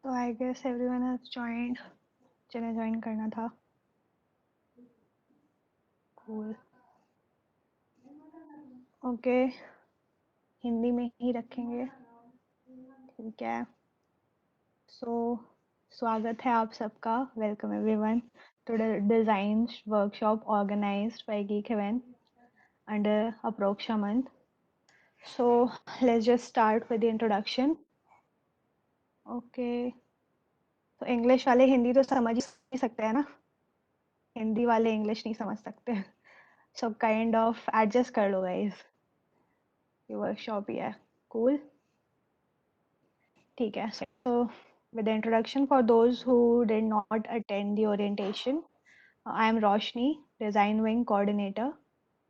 तो I guess everyone has joined जिन्हें join करना था। कूल। ओके, हिंदी में ही रखेंगे, ठीक है। सो स्वागत है आप सबका, welcome everyone to the design workshop organised by Geek Haven under Aparoksha month. So let's just start with the introduction. Okay, तो इंग्लिश वाले हिंदी तो समझ ही सकते हैं ना, हिंदी वाले इंग्लिश नहीं समझ सकते। सो काइंड ऑफ एडजस्ट कर लो गाइस, ये वर्कशॉप ही है। कूल, ठीक है। So with the introduction, for those who did not attend the orientation, I am Roshni, design wing coordinator.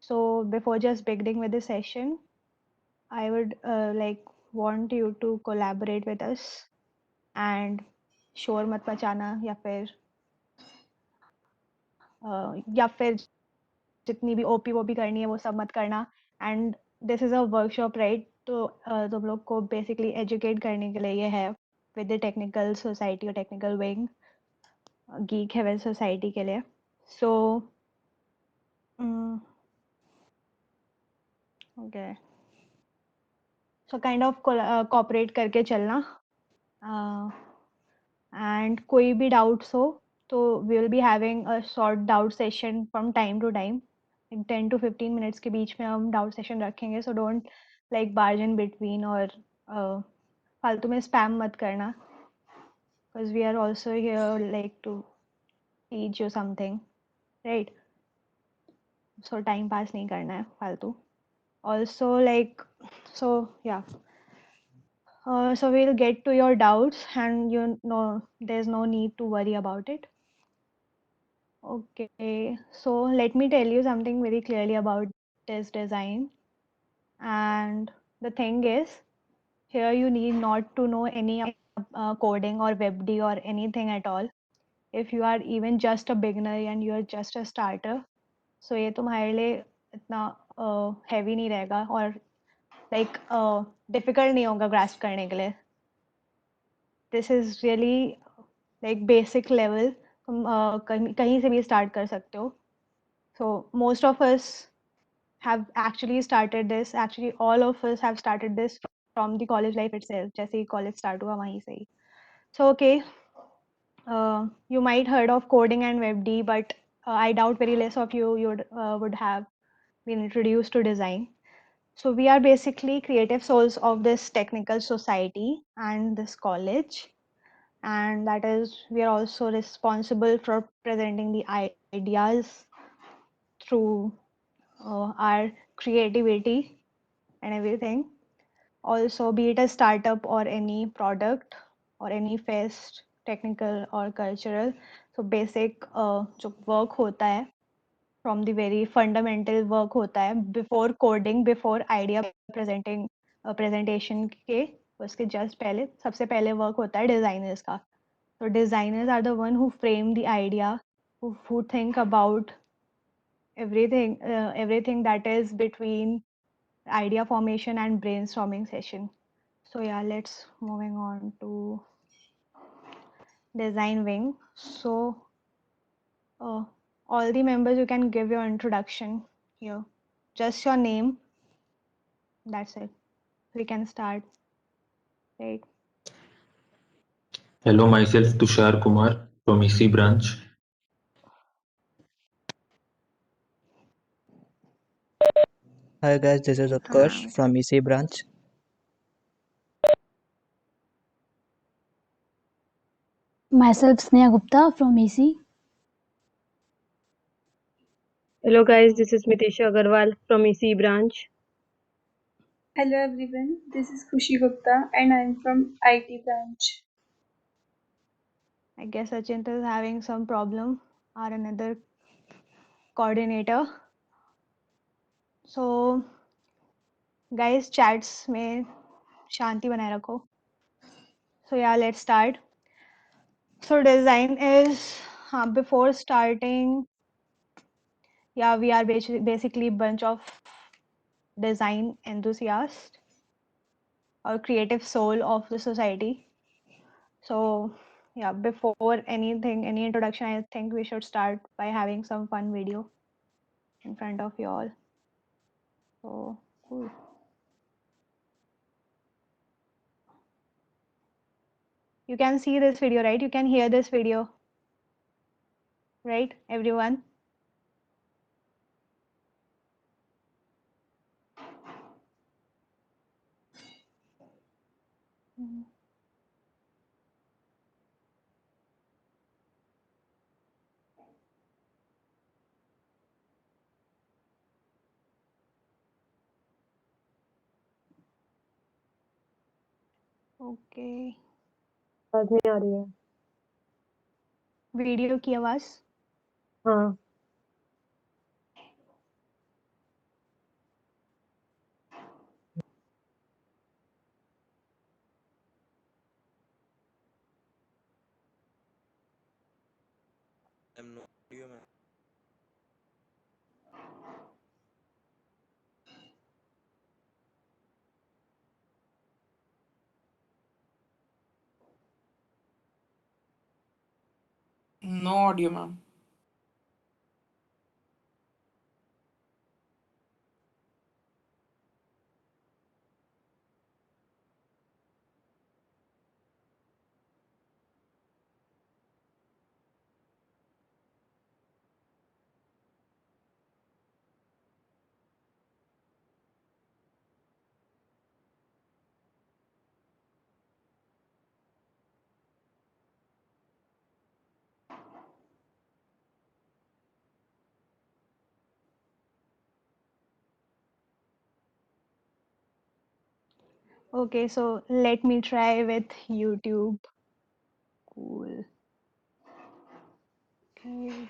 So before just beginning with the session, I would want you to collaborate with us and शोर मत मचाना या फिर जितनी भी OP वोपी करनी है वो सब मत करना। And this is a workshop right, तो तुम लोग को बेसिकली एजुकेट करने के लिए ये है विद द टेक्निकल सोसाइटी और technical wing geek haven society के लिए। So okay, so kind of cooperate करके चलना। एंड कोई भी डाउट्स हो तो we will be having a short doubt session from time to time, 10 to 15 minutes के बीच में हम डाउट सेशन रखेंगे। So don't like barge in between और फालतू में स्पैम मत करना, because we are also here like to teach you something, right. So time pass नहीं करना है फालतू। Also like so yeah, so we'll get to your doubts and you know there's no need to worry about it. Okay, so let me tell you something very clearly about this design. And the thing is, here you need not to know any coding or WebD or anything at all. If you are even just a beginner and you are just a starter, so ये तुम्हारे लिए इतना heavy नहीं रहेगा और like difficult नहीं होगा grasp करने के लिए. This is really like basic level. तुम कहीं से भी start कर सकते हो. So most of us have actually started this. Actually, all of us have started this from the college life itself. जैसे ही college start हुआ वहीं से ही. So okay, you might heard of coding and WebD, but I doubt very less of you would have been introduced to design. So we are basically creative souls of this technical society and this college, and that is we are also responsible for presenting the ideas through our creativity and everything. Also, be it a startup or any product or any fest, technical or cultural, so basic जो work होता है, from the very fundamental work होता है before coding, before idea presentation के उसके just पहले सबसे पहले work होता है designers का. So designers are the one who frame the idea, who think about everything that is between idea formation and brainstorming session. So yeah, let's moving on to design wing. So all the members, you can give your introduction here, just your name, that's it. We can start, right? Hello, myself Tushar Kumar from EC branch. Hi guys, this is Utkarsh हाँ, from EC branch. Myself Sneha Gupta from EC. Hello guys, this is Mitisha Agarwal from EC branch. Hello everyone, this is Khushi Gupta and I am from IT branch. I guess Achint is having some problem, or another coordinator. So guys, chats में शांति बनाए रखो. So yeah, let's start. So design is before starting, yeah, we are basically bunch of design enthusiasts or creative soul of the society. So yeah, before anything, any introduction, I think we should start by having some fun video in front of you all. So cool. You can see this video, right? You can hear this video, right, everyone? Mm. Okay. आवाज नहीं आ रही है। Video की आवाज हाँ। No audio, ma'am. Okay, so let me try with YouTube. Cool. Okay.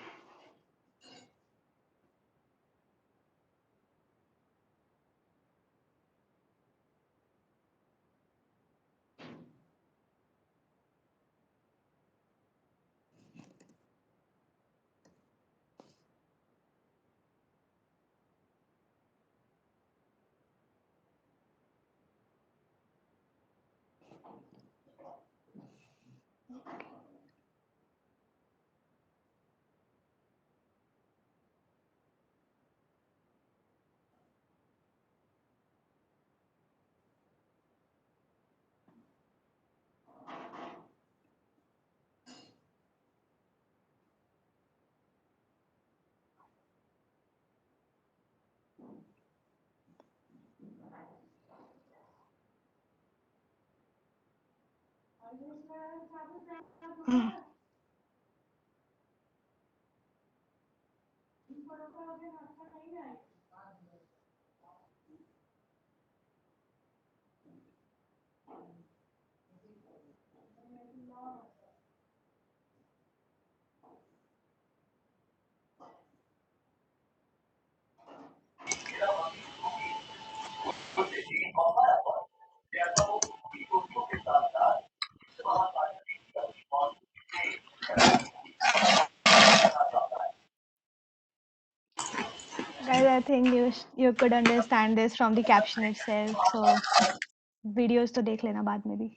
Guys, I think you could understand this from the caption itself. So videos तो देख लेना बाद में भी.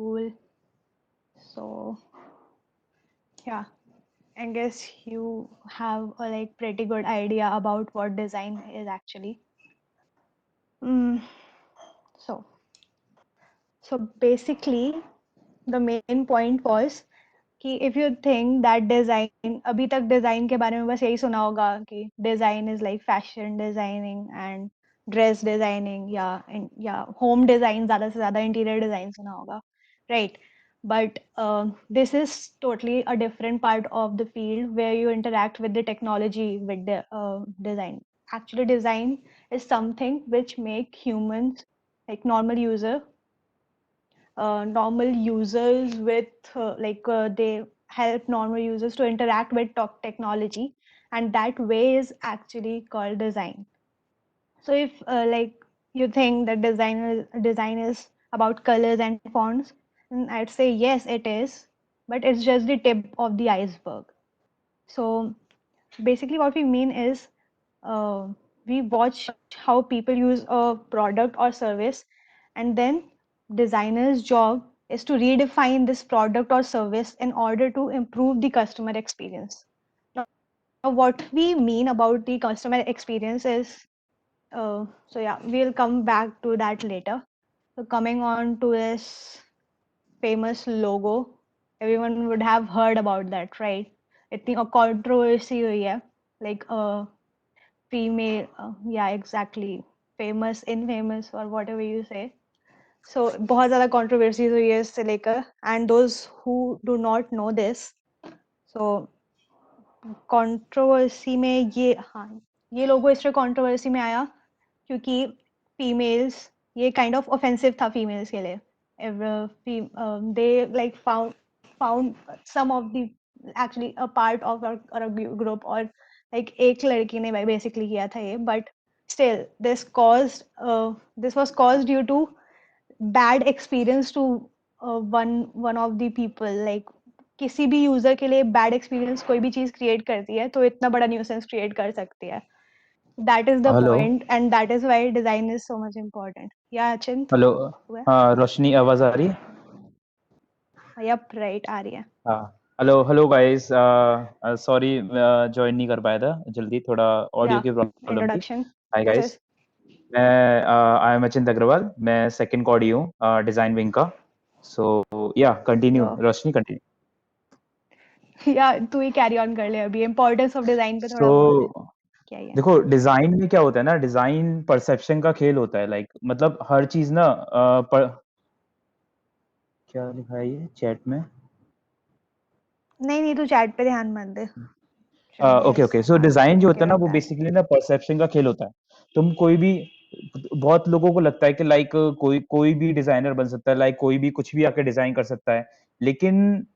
Cool. So, yeah, I guess you have a like pretty good idea about what design is actually. Mm, so, so basically, the main point was कि if you think that design अभी तक design के बारे में बस यही सुना होगा कि design is like fashion designing and dress designing या home design ज़्यादा से ज़्यादा interior design सुना होगा, right? But this is totally a different part of the field where you interact with the technology with the design. Actually, design is something which make humans like normal users with they help normal users to interact with technology, and that way is actually called design. So if like you think that design is about colors and fonts, then I'd say yes, it is, but it's just the tip of the iceberg. So basically what we mean is uh, we watch how people use a product or service, and then designer's job is to redefine this product or service in order to improve the customer experience. Now what we mean about the customer experience is so yeah, we'll come back to that later. So coming on to this famous logo, everyone would have heard about that, right? इतनी controversy हुई है, like female, yeah, exactly, famous, infamous, or whatever you say. So बहुत ज़्यादा controversies हुई है इससे लेकर, and those who do not know this, so controversy में ये लोगो इसलिए controversy में आया क्योंकि females, ये kind of offensive था females के लिए. They like found some of the actually a part of or a group or like एक लड़की ने basically किया था ये, but still this was caused due to bad experience to one of the people. Like किसी भी user के लिए बैड एक्सपीरियंस कोई भी चीज क्रिएट करती है तो इतना बड़ा न्यूसेंस क्रिएट कर सकती है. That is the hello point, and that is why design is so much important. Yeah, Achint. Hello हुआ? हाँ रोशनी आवाज आ रही है Yep, right, आ रही है. हाँ hello hello guys sorry join नहीं कर पाया था जल्दी थोड़ा ऑडियो Yeah, की प्रॉब्लम थी introduction. Hi This guys is मैं आई एम अचिंत अग्रवाल मैं सेकंड कॉडी हूँ डिजाइन विंग का सो या continue your Roshni continue yeah, तू ही कैरी ऑन कर ले. अभी इम्पोर्टेंस ऑफ डिजाइन पे सो थोड़ा बोल दे क्या है. देखो डिजाइन में क्या होता है ना डिजाइन परसेप्शन का खेल होता है लाइक मतलब हर चीज ना क्या लिखा है ये चैट में नहीं तू चैट पे ध्यान मत दे. ओके ओके सो डिजाइन जो होता है ना वो बेसिकली ना परसेप्शन का खेल होता है तुम कोई भी बहुत लोगों को लगता है कि लाइक कोई भी डिजाइनर बन सकता है लाइक कोई भी कुछ भी आके डिजाइन कर सकता है लेकिन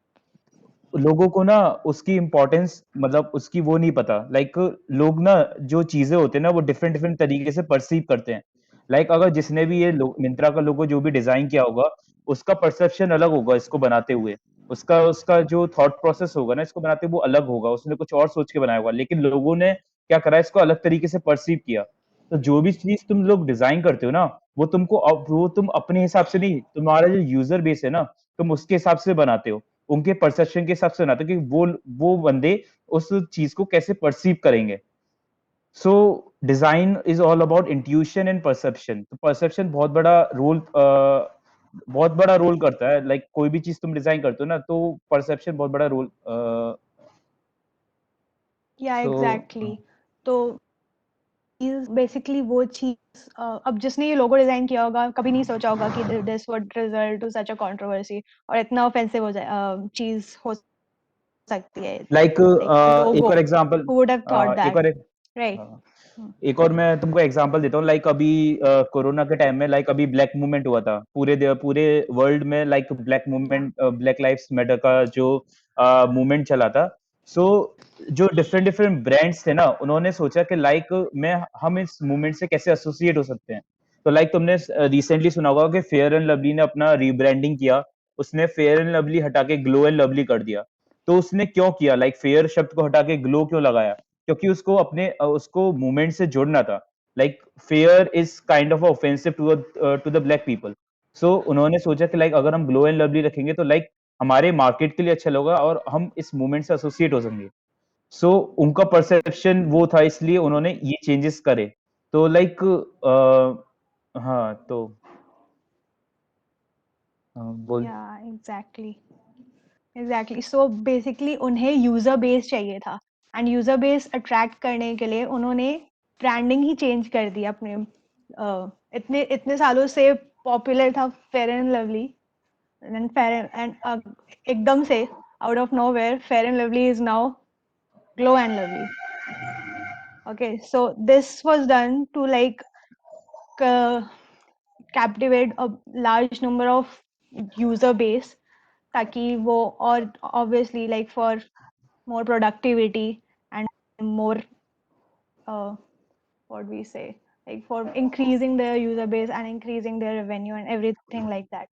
लोगों को ना उसकी इम्पोर्टेंस मतलब उसकी वो नहीं पता लाइक लोग ना जो चीजें होते हैं ना वो डिफरेंट डिफरेंट तरीके से परसीव करते हैं लाइक अगर जिसने भी ये मिंत्रा का लोगो जो भी डिजाइन किया होगा उसका परसेप्शन अलग होगा इसको बनाते हुए उसका उसका जो थॉट प्रोसेस होगा ना इसको बनाते हुए वो अलग होगा उसने कुछ और सोच के बनाया होगा लेकिन लोगों ने क्या करा इसको अलग तरीके से परसीव किया तो जो भी चीज तुम लोग डिजाइन करते हो ना वो तुम अपने हिसाब से नहीं तुम्हारा जो यूजर बेस है ना तुम उसके हिसाब से बनाते हो उनके परसेप्शन के हिसाब से बनाते हो कि वो बंदे उस चीज को कैसे परसीव करेंगे so design is all about intuition and perception तो परसेप्शन बहुत बड़ा रोल करता है लाइक कोई भी चीज तुम डिजाइन करते हो ना तो परसेप्शन बहुत बड़ा रोल या एग्जैक्टली. तो इज बेसिकली वो चीज अब जिसने ये लोगो डिजाइन किया होगा कभी नहीं सोचा होगा कि this would result to such a controversy और इतना ऑफेंसिव हो जाए चीज हो सकती है. लाइक एक और example who would have thought एक that, और right? एक और मैं तुमको एग्जांपल देता हूँ लाइक अभी कोरोना के टाइम में लाइक अभी ब्लैक मूवमेंट हुआ था पूरे वर्ल्ड में like black movement black lives matter का जो मूवमेंट चला था सो जो डिफरेंट डिफरेंट ब्रांड्स थे ना उन्होंने सोचा कि लाइक हम इस मूवमेंट से कैसे एसोसिएट हो सकते हैं तो लाइक तुमने रिसेंटली सुना होगा कि फेयर एंड लवली ने अपना रीब्रांडिंग किया उसने फेयर एंड लवली हटा के ग्लो एंड लवली कर दिया तो उसने क्यों किया लाइक फेयर शब्द को हटा के ग्लो क्यों लगाया क्योंकि उसको मूवमेंट से जोड़ना था like fair is kind of offensive to the black people so उन्होंने सोचा कि लाइक अगर हम ग्लो एंड लवली रखेंगे तो लाइक हमारे मार्केट के लिए अच्छा होगा और हम इस मूवमेंट से एसोसिएट हो सकेंगे। सो उनका परसेप्शन वो था, इसलिए उन्होंने ये चेंजेस करे। तो लाइक हाँ तो बोल। Yeah, exactly. So basically उन्हें यूजर बेस चाहिए था एंड यूजर बेस अट्रैक्ट करने के लिए उन्होंने ब्रांडिंग ही चेंज कर दी अपने इतने इतने सालों से पॉपुलर था फेयर एंड लवली एंड एकदम से out of nowhere fair and lovely is now glow and lovely. Okay, so this was done to like captivate a large number of user base ताकि वो और obviously like for more productivity and more what we say like for increasing their user base and increasing their revenue and everything like that.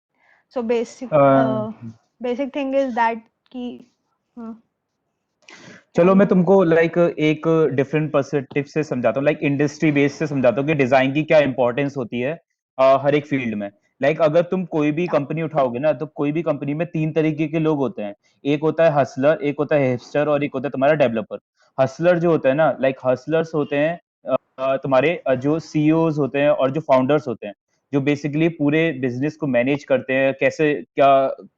So basic thing is that कि चलो मैं तुमको like एक different perspective से समझाता हूँ, like industry base से समझाता हूँ कि डिजाइन की क्या इंपॉर्टेंस होती है हर एक फील्ड में। लाइक अगर तुम कोई भी कंपनी उठाओगे ना, तो कोई भी कंपनी में 3 तरीके के लोग होते हैं। एक होता है हसलर, एक होता है हिपस्टर और एक होता है तुम्हारा डेवलपर। हसलर जो होता है ना, लाइक हसलर्स होते हैं तुम्हारे जो सीईओज होते हैं और जो फाउंडर्स होते हैं, जो बेसिकली पूरे बिजनेस को मैनेज करते हैं, कैसे क्या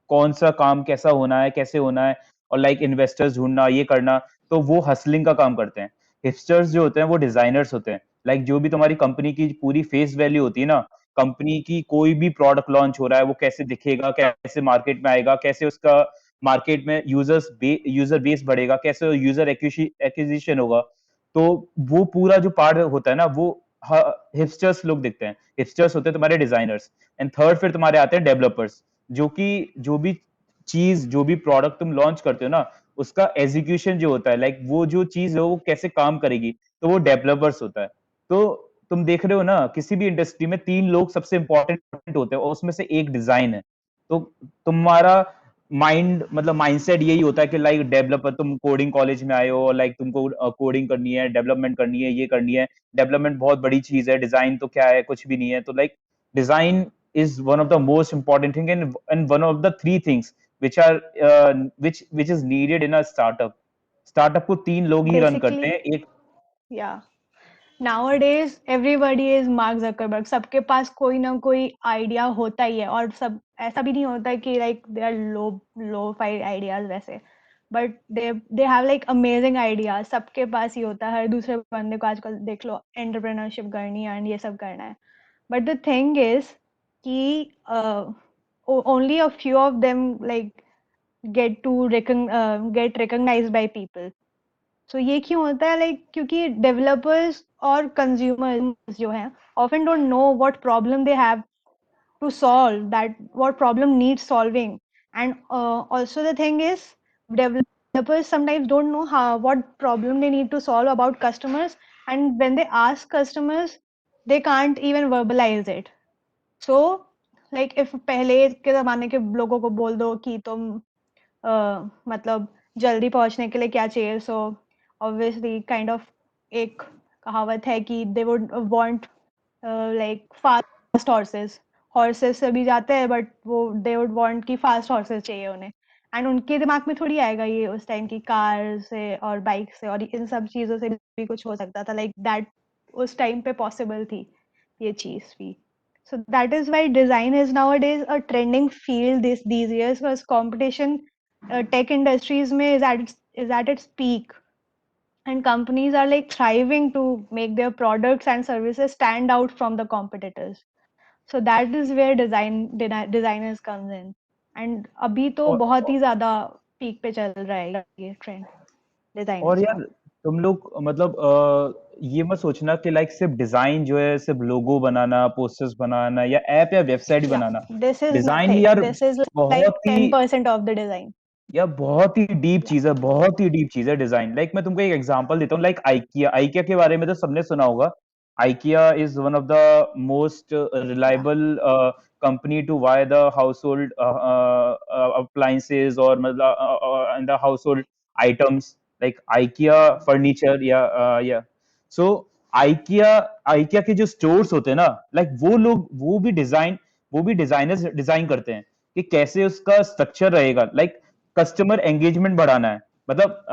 कौन सा काम कैसा होना है, कैसे होना है, और लाइक इन्वेस्टर्स ढूंढना, ये करना। तो वो हसलिंग का काम करते हैं। हिपस्टर्स जो होते हैं वो डिजाइनर्स होते हैं। लाइक जो भी तुम्हारी कंपनी की पूरी फेस वैल्यू होती है ना, कंपनी की कोई भी प्रोडक्ट लॉन्च हो रहा है, वो कैसे दिखेगा, कैसे मार्केट में आएगा, कैसे उसका मार्केट में यूजर बेस बढ़ेगा, कैसे यूजर एक्विजिशन होगा, तो वो पूरा जो पार्ट होता है ना, वो हिपस्टर्स लोग देखते हैं। हिपस्टर्स होते हैं तुम्हारे डिजाइनर्स। एंड थर्ड फिर तुम्हारे आते हैं डेवलपर्स, जो कि जो भी चीज, जो भी प्रोडक्ट तुम लॉन्च करते हो ना, उसका एग्जीक्यूशन जो होता है, लाइक वो जो चीज है वो कैसे काम करेगी, तो वो डेवलपर्स होता है। तो तुम देख रहे हो ना, किसी भी इंडस्ट्री में 3 लोग सबसे इंपॉर्टेंट होते हैं और उसमें से एक डिजाइन है। तो तुम्हारा माइंड मतलब माइंडसेट यही होता है कि लाइक डेवलपर, तुम कोडिंग कॉलेज में आए हो और लाइक तुमको कोडिंग करनी है, डेवलपमेंट करनी है, ये करनी है। डेवलपमेंट बहुत बड़ी चीज है, डिजाइन तो क्या है, कुछ भी नहीं है। तो like design is one of the most important thing, and one of the 3 things which are which is needed in a startup को 3 लोग ही रन करते हैं। basically एक yeah, nowadays everybody is mark Zuckerberg. सबके पास कोई ना कोई आइडिया होता ही है और सब ऐसा भी नहीं होता कि like they are lo fied ideas वैसे, but they have like amazing ideas. सबके पास ही होता है. हर दूसरे बंदे को आजकल देख लो एंटरप्रेन्योरशिप करनी है एंड ये सब करना है. बट द थिंग इज कि only a few of them like get recognized by people. So ये क्यों होता है लाइक क्योंकि डेवलपर्स और कंज्यूमर्स जो हैं often don't know what problem they have to solve, that what problem needs solving. And also the thing is developers sometimes don't know how what problem they need to solve about customers, and when they ask customers they can't even verbalize it. So like if पहले के ज़माने के लोगों को बोल दो कि तुम मतलब जल्दी पहुंचने के लिए क्या चाहिए, सो ऑब्वियसली काइंड ऑफ एक कहावत है कि they would want like fast horses से भी जाते हैं, बट वो दे वुड वांट कि फास्ट हॉर्सेस चाहिए उन्हें. एंड उनके दिमाग में थोड़ी आएगा ये उस टाइम की कार से और बाइक से और इन सब चीज़ों से भी कुछ हो सकता था, लाइक दैट उस टाइम पे पॉसिबल थी ये चीज़ भी. So that is why design is nowadays a trending field these years, because competition tech industries mein is at its peak, and companies are like thriving to make their products and services stand out from the competitors. So that is where designers comes in. And अभी तो बहुत ही ज़्यादा peak पे चल रहा है ये trend और designers का. यार तुम लोग मतलब ये मत सोचना कि लाइक सिर्फ डिजाइन जो है, सिर्फ लोगो बनाना, पोस्टर्स बनाना या ऐप या website Yeah, banana, this is design nothing. यार This is like बहुत ही 10% of the design. या बहुत ही डीप Yeah. चीज है, बहुत ही डीप चीज है डिजाइन। लाइक मैं तुमको एक एग्जांपल देता हूँ, लाइक आइकिया के बारे में तो सबने सुना होगा। IKEA is one of the most reliable company to buy the household appliances और मतलब in the household items, like IKEA furniture या सो आइकिया आइकिया के जो स्टोर्स होते हैं ना, लाइक वो लोग वो भी डिजाइन वो भी डिजाइनर्स डिजाइन करते हैं कि कैसे उसका स्ट्रक्चर रहेगा, लाइक कस्टमर एंगेजमेंट बढ़ाना है। मतलब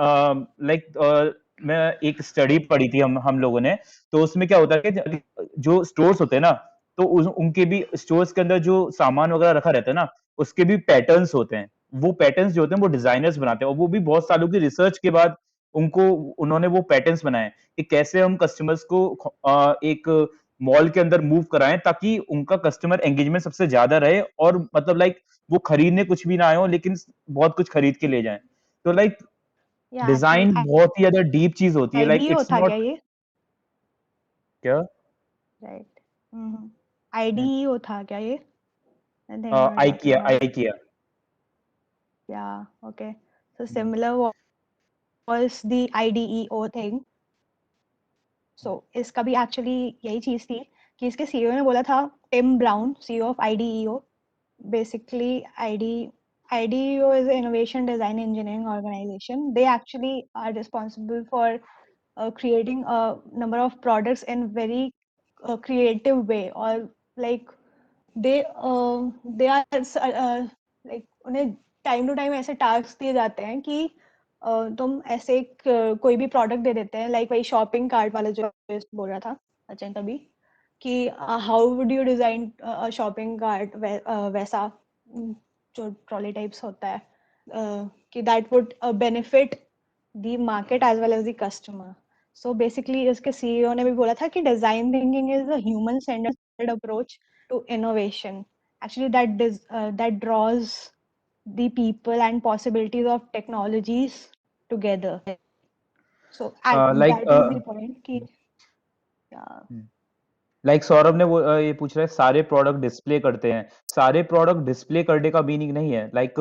मैं एक स्टडी पढ़ी थी हम लोगों ने, तो उसमें क्या होता है कि जो स्टोर्स होते हैं ना, तो उनके भी स्टोर्स के अंदर जो सामान वगैरह रखा रहता है ना, उसके भी पैटर्न्स होते हैं। वो पैटर्न्स जो होते हैं वो डिजाइनर्स बनाते हैं, और वो भी बहुत सालों की रिसर्च के बाद उन्होंने वो पैटर्न्स बनाए कि कैसे हम कस्टमर्स को एक मॉल के अंदर मूव कराएं ताकि उनका कस्टमर एंगेजमेंट सबसे ज्यादा रहे, और मतलब लाइक वो खरीदने कुछ भी ना आए हो लेकिन बहुत कुछ खरीद के ले जाएं। तो लाइक Yeah, actually, डिजाइन बहुत ही ज्यादा डीप चीज होती है, लाइक IDEO इट्स था क्या नॉट ये? क्या Right. IDEO था क्या ये? The thing we were talking IKEA about. IKEA Yeah, okay. So similar was the IDEO thing. So इसका भी actually यही चीज थी कि इसके CEO ने बोला था, Tim Brown, CEO of IDEO. Basically, IDEO is an innovation design engineering organization. They actually are responsible for creating a number of products in very creative way, or like they are like उन्हें time to time ऐसे task दिए जाते हैं कि तुम ऐसे कोई भी प्रोडक्ट दे देते हैं, लाइक वही शॉपिंग कार्ट वाला जो बोल रहा था अजय तभी, कि how would you design shopping cart वैसा जो ट्रॉली टाइप्स होता है, कि that would benefit the market as well as the customer. So basically इसके सीईओ ने भी बोला था कि design thinking is a human centred approach to innovation. Actually, that draws the people and possibilities of technologies together. So like that is the point. कि yeah, like Saurabh ने वो ये पूछ रहा है सारे प्रोडक्ट डिस्प्ले करते हैं। सारे प्रोडक्ट डिस्प्ले करने का मीनिंग नहीं है, लाइक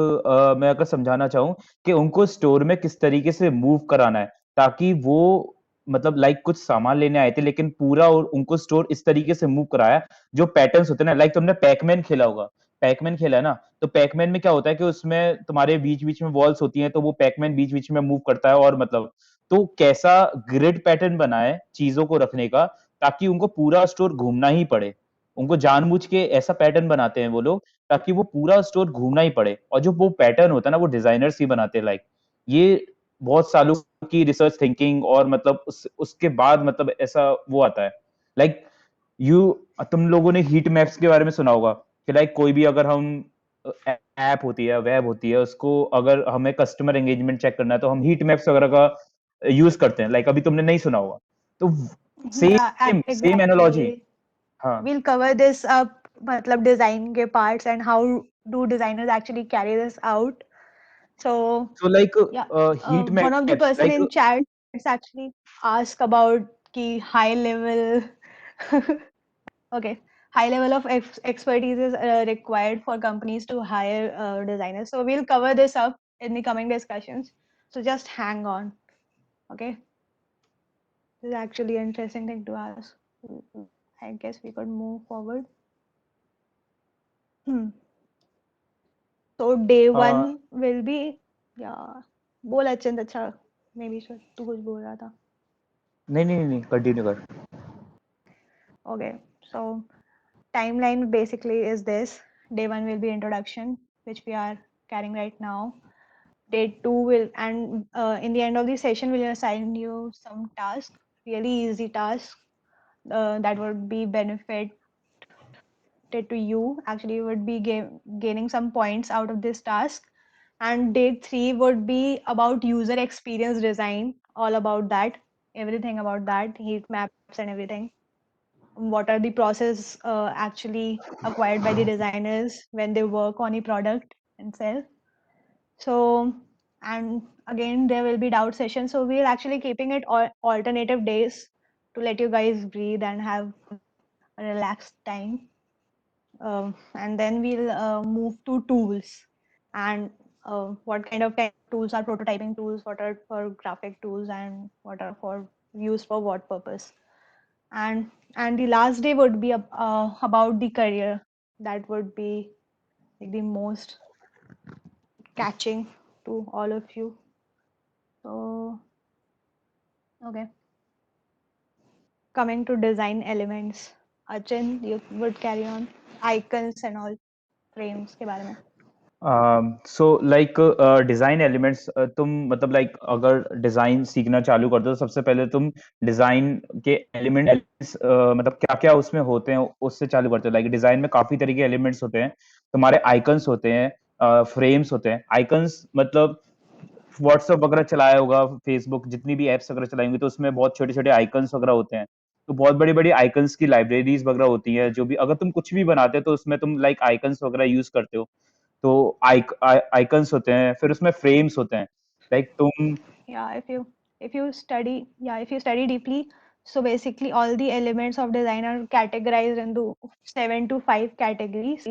मैं अगर समझाना चाहूँ कि उनको स्टोर में किस तरीके से मूव कराना है ताकि वो मतलब लाइक कुछ सामान लेने आए थे लेकिन पूरा और उनको स्टोर इस तरीके से मूव कराया। जो पैटर्न्स होते हैं ना, लाइक तुमने पैकमैन खेला होगा, पैकमैन खेला है ना, तो पैकमैन में क्या होता है कि उसमें तुम्हारे बीच बीच में वॉल्स होती हैं, तो वो पैकमैन बीच बीच में मूव करता है, और मतलब तो कैसा ग्रिड पैटर्न बना है चीजों को रखने का ताकि उनको पूरा स्टोर घूमना ही पड़े। उनको जानबूझ के ऐसा पैटर्न बनाते हैं वो लोग ताकि वो पूरा स्टोर घूमना ही पड़े, और जो वो पैटर्न होता है ना वो डिजाइनर्स ही बनाते हैं। लाइक ये बहुत सालों की रिसर्च थिंकिंग, और मतलब उसके बाद मतलब ऐसा वो आता है। लाइक यू तुम लोगों ने हीट मैप्स के बारे में सुना होगा कि लाइक कोई भी अगर हम ऐप होती है, वेब होती है, उसको अगर हमें कस्टमर एंगेजमेंट चेक करना है तो हम हीट मैप्स वगैरह का यूज करते हैं। लाइक अभी तुमने नहीं सुना होगा, तो yeah, सेम एनालॉजी। exactly. हाँ, We'll cover this up, मतलब design के parts and how do designers actually carry this out. So so like yeah, heat one of the maps, person like in chat actually asked about the high level. Okay, high level of expertise is required for companies to hire designers. So we'll cover this up in the coming discussions. So just hang on. Okay, this is actually an interesting thing to ask. I guess we could move forward. So day one will be, yeah. बोल अचिंत, अच्छा maybe sure तू कुछ बोल रहा था. नहीं continue कर। Okay, so timeline basically is this. Day one will be introduction, which we are carrying right now. Day two will, and in the end of the session, we'll assign you some task, really easy task that would be benefited to you. Actually, you would be gaining some points out of this task. And day three would be about user experience design, all about that, everything about that, heat maps and everything. What are the process actually acquired by the designers when they work on a product and sell. So, and again, there will be doubt sessions. So we're actually keeping it alternative days to let you guys breathe and have a relaxed time. And then we'll move to tools, and what kind of tools are prototyping tools, what are for graphic tools, and what are for used for what purpose. And the last day would be about the career. That would be like the most catching to all of you. So okay, coming to design elements. Achin, you would carry on icons and all frames के बारे में. So like design elements तुम मतलब like अगर design सीखना चालू कर दो तो सबसे पहले तुम डिजाइन के एलिमेंट्स मतलब क्या क्या उसमें होते हैं उससे चालू करते हो. लाइक डिजाइन में काफी तरह के एलिमेंट्स होते हैं. तुम्हारे आइकन्स होते हैं, फ्रेम्स होते हैं. आइकन्स मतलब व्हाट्सएप वगैरह चलाया होगा, फेसबुक, जितनी भी एप्स वगैरह चलाएंगे तो उसमें बहुत छोटे छोटे आइकन्स वगैरह होते हैं. तो बहुत बड़ी बड़ी आइकन्स की लाइब्रेरीज वगैरह होती हैं, जो भी अगर तुम कुछ भी बनाते हो तो उसमें तुम लाइक आइकन्स वगैरह यूज करते हो. तो आइकन्स होते हैं, फिर उसमें फ्रेम्स होते हैं. लाइक तुम Yeah, if you study deeply, so basically all the elements of design are categorized into 7 to 5 categories.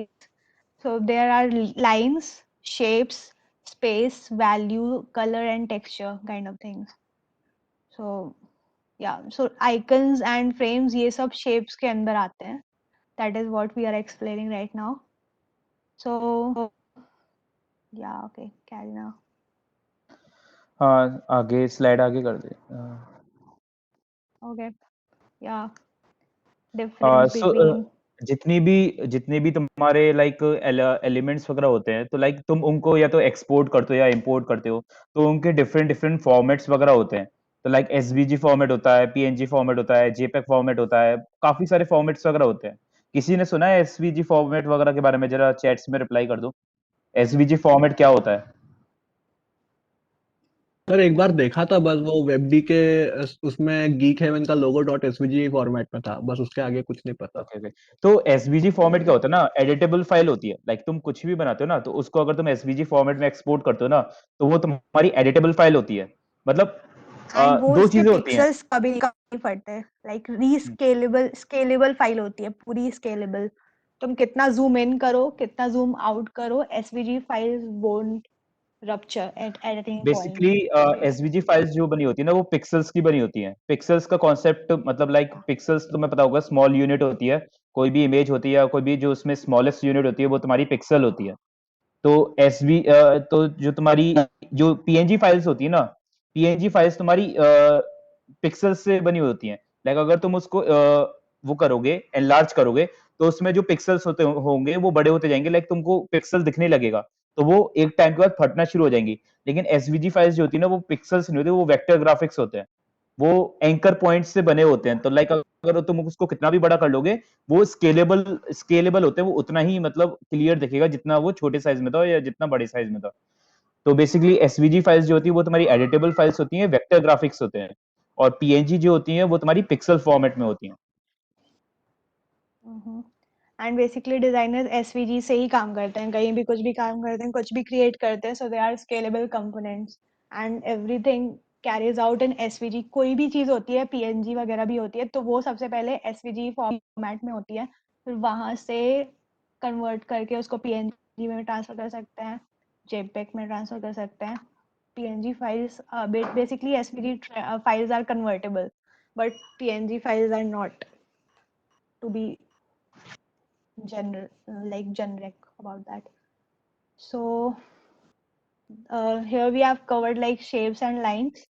So there are lines, shapes, space, value, color, and texture kind of things. So yeah, so icons and frames ये सब shapes के अंदर आते हैं. That is what we are explaining right now. So yeah, okay, carry now. हाँ, आगे slide आगे कर दे. Okay, yeah, difference सो between जितने भी तुम्हारे लाइक एलिमेंट्स वगैरह होते हैं, तो लाइक तुम उनको या तो एक्सपोर्ट करते हो या इंपोर्ट करते हो, तो उनके डिफरेंट डिफरेंट फॉर्मेट्स वगैरह होते हैं. तो लाइक एसवीजी फॉर्मेट होता है, पीएनजी फॉर्मेट होता है, जेपेग फॉर्मेट होता है, काफी सारे फॉर्मेट्स वगैरह होते हैं. किसी ने सुना है एसवीजी फॉर्मेट वगैरह के बारे में? जरा चैट्स में रिप्लाई कर दो. एसवीजी फॉर्मेट क्या होता है? सर एक बार देखा था बस, वो वेबडी के उसमें गीक हेवन का लोगो .svg फॉर्मेट में था, बस उसके आगे कुछ नहीं पता. Okay okay. तो एसवीजी फॉर्मेट क्या होता है ना, एडिटेबल फाइल होती है. लाइक तुम कुछ भी बनाते हो ना, तो उसको अगर तुम एसवीजी फॉर्मेट में एक्सपोर्ट करते हो ना, तो वो तुम्हारी एडिटेबल फाइल होती है. मतलब and वो दो उसके चीजें होती हैं. pixels कभी कभी फटते हैं. Like स्केलेबल फाइल होती है, पूरी स्केलेबल. तुम कितना जूम इन करो, कितना जूम आउट करो, SVG files won't rupture at any point. Basically SVG files जो बनी होती है ना, वो पिक्सेल्स की बनी होती हैं. पिक्सेल्स का कॉन्सेप्ट मतलब लाइक पिक्सेल्स तुम्हें पता होगा, स्मॉल यूनिट होती है. कोई भी इमेज होती है या कोई भी जो उसमें स्मॉलेस्ट यूनिट होती है, वो तुम्हारी पिक्सल होती है. तो तो जो तुम्हारी जो पीएनजी फाइल्स होती है ना, पीएनजी फाइल्स तुम्हारी पिक्सेल्स से बनी हुई होती हैं. लाइक अगर तुम उसको वो करोगे, एनलार्ज करोगे, तो उसमें जो पिक्सेल्स होंगे वो बड़े होते जाएंगे. लाइक तुमको पिक्सल दिखने लगेगा, तो वो एक टाइम के बाद फटना शुरू हो जाएंगी. लेकिन एसवीजी फाइल्स जो होती है ना, वो पिक्सेल्स नहीं होती, वो वेक्टर ग्राफिक्स होते हैं. वो एंकर पॉइंट्स से बने होते हैं. तो लाइक अगर तुम उसको कितना भी बड़ा कर लोगे, वो स्केलेबल होते हैं. वो उतना ही मतलब क्लियर दिखेगा जितना वो छोटे साइज में था या जितना बड़े साइज में था. तो बेसिकली एसवीजी फाइल्स जो होती है वो तुम्हारी एडिटेबल फाइल्स होती हैं, वेक्टर ग्राफिक्स होते हैं. और पीएनजी जो होती हैं वो तुम्हारी पिक्सल फॉर्मेट में होती हैं. एंड बेसिकली डिजाइनर्स एसवीजी से ही काम करते हैं, कहीं भी कुछ भी काम करते हैं, कुछ भी क्रिएट करते हैं. So they are scalable components and everything carries out in SVG. कोई भी चीज होती है, पीएनजी वगैरह भी होती है, तो वो सबसे पहले एसवीजी फॉर्मेट में होती है. फिर वहां से कन्वर्ट करके उसको पीएनजी में ट्रांसफर कर सकते हैं, जेपेग में ट्रांसफर कर सकते हैं. PNG files basically SVG files are convertible, but PNG files are not to be generic about that. So here we have covered like shapes and lines.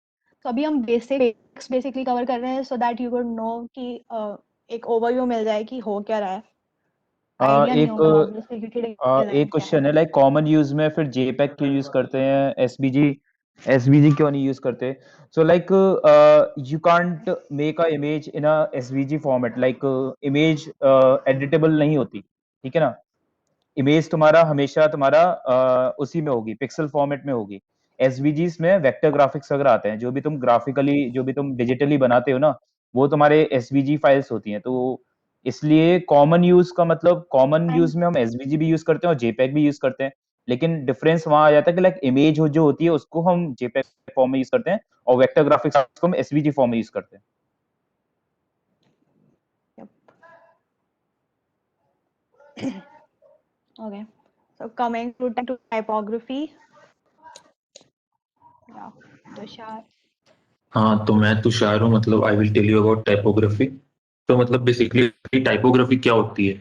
So अभी हम basics basically cover कर रहे हैं, so that you would know कि एक overview मिल जाए कि हो क्या रहा है. Idea नहीं होगा obviously क्योंकि design एक क्या है. क्वेश्चन है, लाइक कॉमन यूज में फिर जेपेग क्यों यूज करते हैं, एसवीजी क्यों नहीं यूज करते? So like you can't make a image in a SVG format. Like image editable नहीं होती, ठीक है ना. इमेज तुम्हारा हमेशा तुम्हारा उसी में होगी, पिक्सल फॉर्मेट में होगी. एसवीजीज में वेक्टर ग्राफिक्स वगैरह आते हैं. जो भी तुम ग्राफिकली, जो भी तुम डिजिटली बनाते हो ना, वो तुम्हारे एसवीजी फाइल्स होती हैं. तो इसलिए कॉमन यूज का मतलब, कॉमन यूज में हम एसवीजी भी यूज करते हैं और जेपेग भी यूज करते हैं. लेकिन डिफरेंस वहां आ जाता है कि लाइक इमेज जो होती है उसको हम जेपेग फॉर्म में यूज करते हैं और वेक्टर ग्राफिक्स को हम एसवीजी फॉर्म में यूज करते हैं. Okay, so coming to typography. Yeah, Tushar. हाँ, तो मैं तुषार हूँ. मतलब I will tell you about typography. तो मतलब बेसिकली टाइपोग्राफी क्या होती है?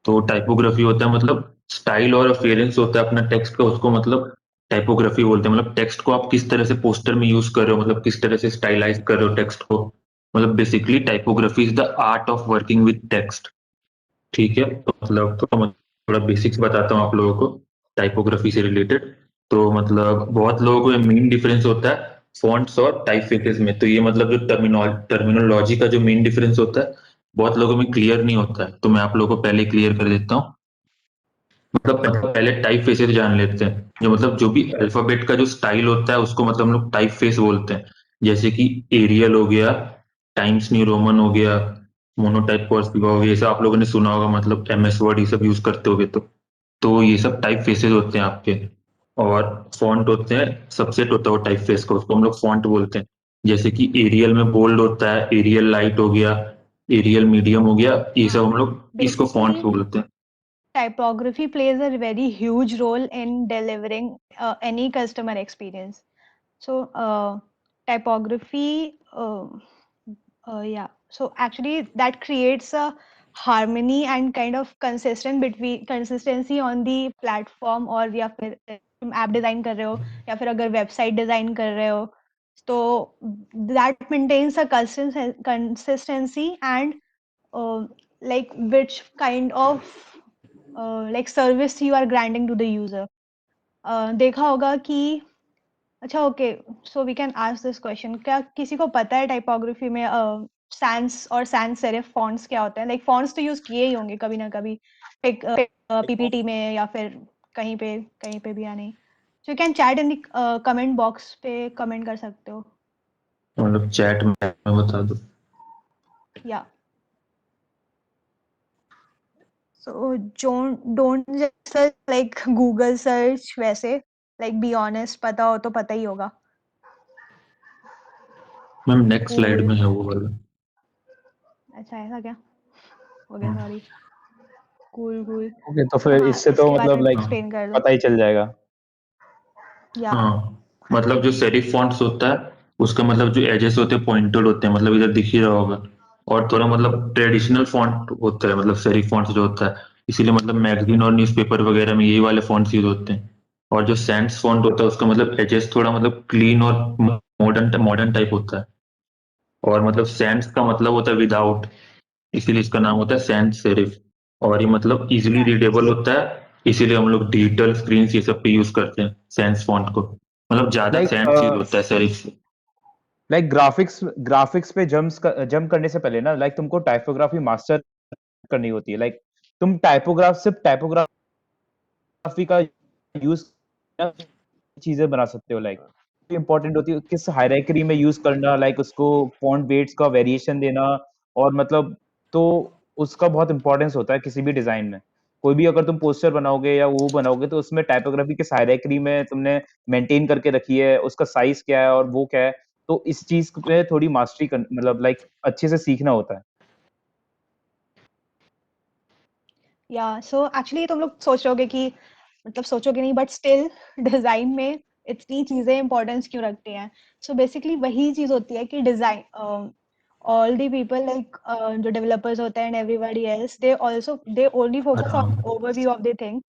तो टाइपोग्राफी होता है मतलब स्टाइल और अपीयरेंस होता है अपना टेक्स्ट का, उसको मतलब टाइपोग्राफी बोलते हैं. मतलब टेक्स्ट को आप किस तरह से पोस्टर में यूज कर रहे हो, मतलब किस तरह से स्टाइलाइज कर रहे हो टेक्स्ट को. मतलब basically typography is the art of working with text. ठीक है, तो मतलब तो मैं थोड़ा बेसिक्स बताता हूँ आप लोगों को टाइपोग्राफी से रिलेटेड। तो मतलब बहुत लोगों को मेन डिफरेंस होता है फॉन्ट्स और टाइपफेसेस में। तो ये मतलब जो टर्मिनोलॉजी का जो मेन डिफरेंस होता है बहुत लोगों में क्लियर नहीं होता है, तो मैं आप लोगों को पहले क्लियर कर देता हूँ। मतलब पहले टाइप फेसेस जान लेते हैं। जो मतलब जो भी अल्फाबेट का जो स्टाइल होता है उसको मतलब हम लोग टाइप फेस बोलते हैं। जैसे कि एरियल हो गया, टाइम्स न्यू रोमन हो गया, मोनोटाइप कर्सिव हो गया, ये सब आप लोगों ने सुना होगा, मतलब एमएस वर्ड ये सब यूज करते होगे। तो ये सब टाइप फेसेस होते हैं आपके। और फॉन्ट होते हैं, सबसेट होता है वो टाइप फेस का, उसको हम लोग फॉन्ट बोलते हैं। जैसे कि एरियल में बोल्ड होता है, एरियल लाइट हो गया, एरियल मीडियम हो गया, ये सब हम लोग इसको फॉन्ट Basically, बोलते हैं। typography plays a very huge role in delivering any customer experience. So, typography, yeah. So actually, that creates a harmony and kind of consistency on the platform, or या फिर तुम ऐप डिजाइन कर रहे हो या फिर अगर वेबसाइट डिजाइन कर रहे हो, तो that maintains a consistency and like which kind of like service you are granting to the user. देखा होगा कि अच्छा, okay, so we can ask this question, क्या किसी को पता है टाइपोग्राफी में सैंस और सैंस सेरिफ फॉन्ट्स क्या होते हैं? लाइक फॉन्ट्स तो यूज किए ही होंगे कभी ना कभी, पीपीटी में या फिर कहीं पे भी, या नहीं? सो you can chat in the comment box पे कमेंट कर सकते हो, मतलब चैट में मैं बता दूं। या so don't just like Google search वैसे, लाइक बी ऑनेस्ट, पता हो तो पता ही होगा। मैम नेक्स्ट स्लाइड कूल, में है वो वाला। अच्छा ऐसा क्या? हो गया, सॉरी। Cool cool. ओके, तो तो फिर हाँ, इससे तो इसके बारे मतलब में लाइक एक्सप्लेन कर दो। पता ही चल जाएगा। या हाँ, हाँ मतलब जी। जो सेरिफ फॉन्ट्स होता है उसका मतलब जो एजेस होते हैं पॉइंटेड होते हैं, मतलब इधर दिख ही रहा होगा। और थोड़ा मतलब ट्रेडिशनल फॉन्ट होता है, मतलब सेरिफ फॉन्ट्स जो होता है, इसीलिए मतलब मैगजीन और न्यूज़पेपर वगैरह में यही वाले फॉन्ट्स यूज होते हैं। और जो सैंस फॉन्ट होता है उसका मतलब एजेस थोड़ा मतलब क्लीन और मॉडर्न मॉडर्न टाइप होता है। और मतलब सैंस का मतलब होता है विदाउट, इसीलिए इसका नाम होता है सैंस सेरिफ। और ये मतलब इजीली या रीडेबल होता है, इसीलिए हम लोग डिजिटल स्क्रीन ये सब पे यूज करते हैं सैंस फॉन्ट को। मतलब ज्यादा लाइक सैंस यूज होता है सेरिफ से। लाइक ग्राफिक्स पे जंप करने से पहले ना, लाइक तुमको टाइपोग्राफी मास्टर करनी होती है। लाइक तुम सिर्फ टाइपोग्राफी का यूज चीजें बना सकते हो। लाइक इंपॉर्टेंट होती है किस हायरार्की में यूज करना, लाइक उसको फॉन्ट वेट्स का वेरिएशन देना, और मतलब तो उसका बहुत इंपॉर्टेंस होता है किसी भी डिजाइन में। कोई भी अगर तुम पोस्टर बनाओगे या वो बनाओगे तो उसमें टाइपोग्राफी किस हायरार्की में तुमने मेंटेन करके रखी है, उसका साइज क्या है और वो क्या है, तो इस चीज पे थोड़ी मास्टरी मतलब लाइक अच्छे से सीखना होता है। या सो एक्चुअली तुम लोग सोच रहे होगे कि, मतलब सोचोगे नहीं, बट स्टिल डिजाइन में इतनी चीजें इंपॉर्टेंस क्यों रखती हैं? सो बेसिकली वही चीज होती है कि design, all the people like जो डेवलपर्स होते हैं and everybody else, they only focus हाँ, on overview of the thing,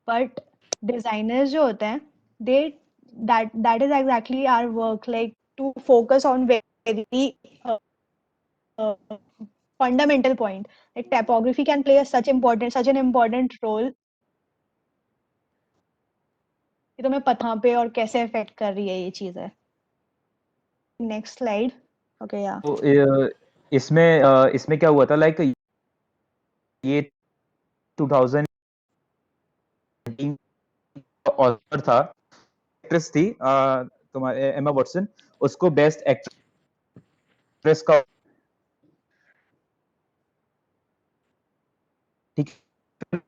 but designers जो होते हैं, दे that is exactly our work, like to focus on very uh, fundamental point, like typography can play such an important role कि तुम्हें पता पे और कैसे इफेक्ट कर रही है ये चीजें। Next slide. ओके, या तो इसमें क्या हुआ था, लाइक ये 2019 का ऑस्कर था, एक्ट्रेस थी तुम्हारे एमा वॉटसन, उसको बेस्ट एक्ट्रेस का, ठीक है,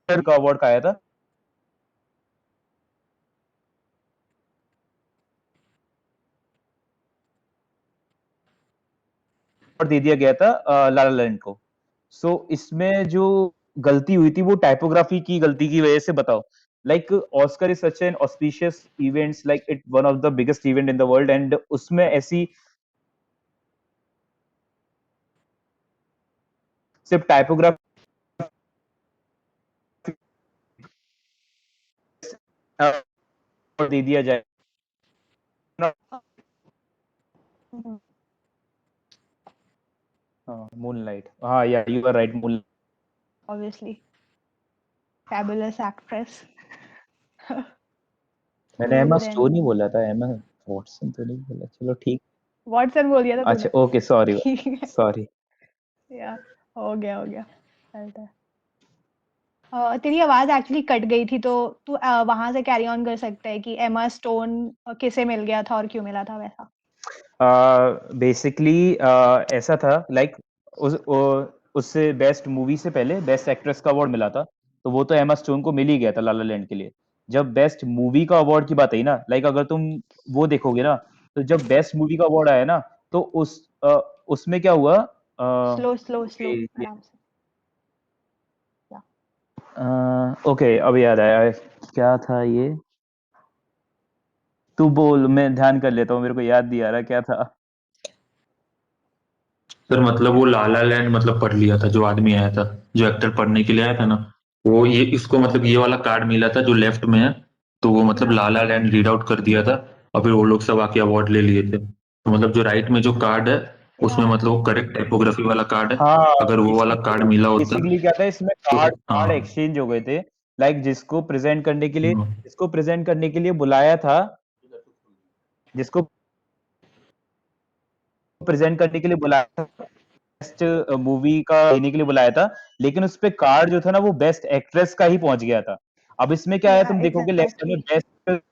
का अवार्ड आया था और दे दिया गया था लाला लैंड को। सो इसमें जो गलती हुई थी वो टाइपोग्राफी की गलती की वजह से, बताओ। Like Oscar is such an auspicious events, like it one of the biggest event in the world, and उसमें ऐसी सिर्फ टाइपोग्राफी दे दिया जाए ना, हाँ, मूनलाइट, हाँ या you are right, moon obviously. Fabulous actress. मैंने एमा Then स्टोन ही बोला था, एमा वॉटसन तो नहीं बोला, चलो ठीक। Watson बोल दिया था अच्छा तूने. ओके, सॉरी ठीक है. सॉरी। Yeah, हो गया चलता है. तेरी आवाज एक्चुअली कट गई थी, तो तू वहां से कैरी ऑन कर सकता है कि एमा स्टोन किसे मिल गया था और क्यों मिला था वैसा. बेसिकली ऐसा था लाइक उससे बेस्ट मूवी से पहले बेस्ट एक्ट्रेस का अवार्ड मिला था, तो वो तो एमा स्टोन को मिल ही गया था ला ला लैंड के लिए। जब बेस्ट मूवी का अवार्ड की बात आई ना, लाइक अगर तुम वो देखोगे ना, तो जब बेस्ट मूवी का अवार्ड आया ना, तो उसमें क्या हुआ, स्लो ये आराम से. ओके अब याद आया क्या था ये, तू बोल, मैं ध्यान कर लेता हूँ, मेरे को याद नहीं आ रहा क्या था। सर मतलब वो लाला लैंड मतलब पढ़ लिया था, जो आदमी आया था, जो एक्टर पढ़ने के लिए आया था ना, वो ये इसको मतलब ये वाला कार्ड मिला था जो लेफ्ट में है, तो वो मतलब लाला लैंड रीड आउट कर दिया था, और फिर वो लोग सब आके अवार्ड ले लिए थे। तो मतलब जो राइट में जो कार्ड है, उसमें मतलब वो करेक्ट टाइपोग्राफी वाला कार्ड है। हाँ, अगर वो वाला कार्ड मिला होता बेसिकली क्या था इसमें, तो कार्ड कार्ड हाँ। एक्सचेंज हो गए थे, लाइक हाँ। जिसको प्रेजेंट करने के लिए बुलाया था, जिसको प्रेजेंट करने के लिए बुलाया था, बेस्ट मूवी का देने के लिए बुलाया था, लेकिन उस पे कार्ड जो था ना, वो बेस्ट एक्ट्रेस का ही पहुंच गया था। अब इसमें क्या है, तुम देखोगे लेफ्ट में बेस्ट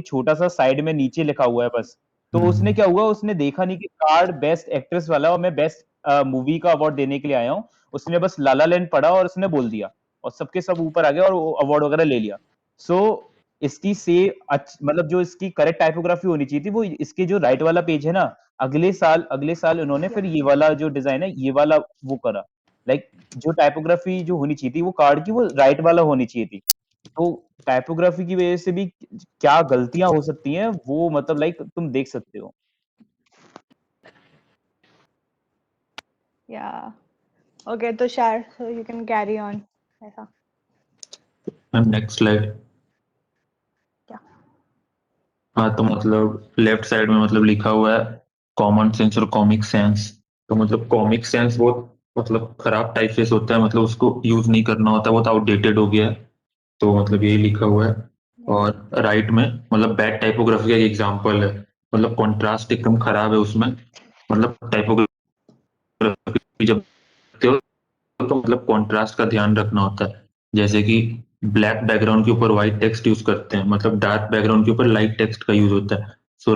छोटा सा साइड में नीचे लिखा हुआ है बस। तो उसने क्या हुआ, उसने देखा नहीं कि कार्ड बेस्ट एक्ट्रेस वाला और मैं बेस्ट मूवी का अवार्ड देने के लिए आया हूँ, उसने बस लाला लैंड पढ़ा और उसने बोल दिया, और सबके सब ऊपर आ गया और वो अवार्ड वगैरह ले लिया। सो इसकी से मतलब जो इसकी करेक्ट टाइपोग्राफी होनी चाहिए थी, वो इसके जो राइट वाला पेज है ना, अगले साल उन्होंने फिर ये वाला जो डिजाइन है, ये वाला वो करा, लाइक जो टाइपोग्राफी जो होनी चाहिए थी वो कार्ड की, वो राइट वाला होनी चाहिए थी। तो टाइपोग्राफी की वजह से भी क्या गलतियां हो सकती हैं, वो मतलब लाइक तुम देख सकते हो। Yeah. Okay, Tushar, so you can carry on. ऐसा. Next slide. क्या? हाँ तो मतलब लेफ्ट साइड में मतलब लिखा हुआ है कॉमन सेंस और कॉमिक सेंस। तो मतलब कॉमिक सेंस बहुत मतलब खराब टाइपफेस होता है, मतलब उसको यूज नहीं करना होता, बहुत आउटडेटेड हो गया है, तो मतलब यही लिखा हुआ है। और राइट में मतलब बैड टाइपोग्राफी का एग्जांपल है, मतलब कॉन्ट्रास्ट एकदम खराब है उसमें, मतलब टाइपोग्राफी जब करते हो तो मतलब कॉन्ट्रास्ट का ध्यान रखना होता है, जैसे कि ब्लैक बैकग्राउंड के ऊपर व्हाइट टेक्स्ट यूज करते हैं, मतलब डार्क बैकग्राउंड के ऊपर लाइट टेक्स्ट का यूज होता है। सो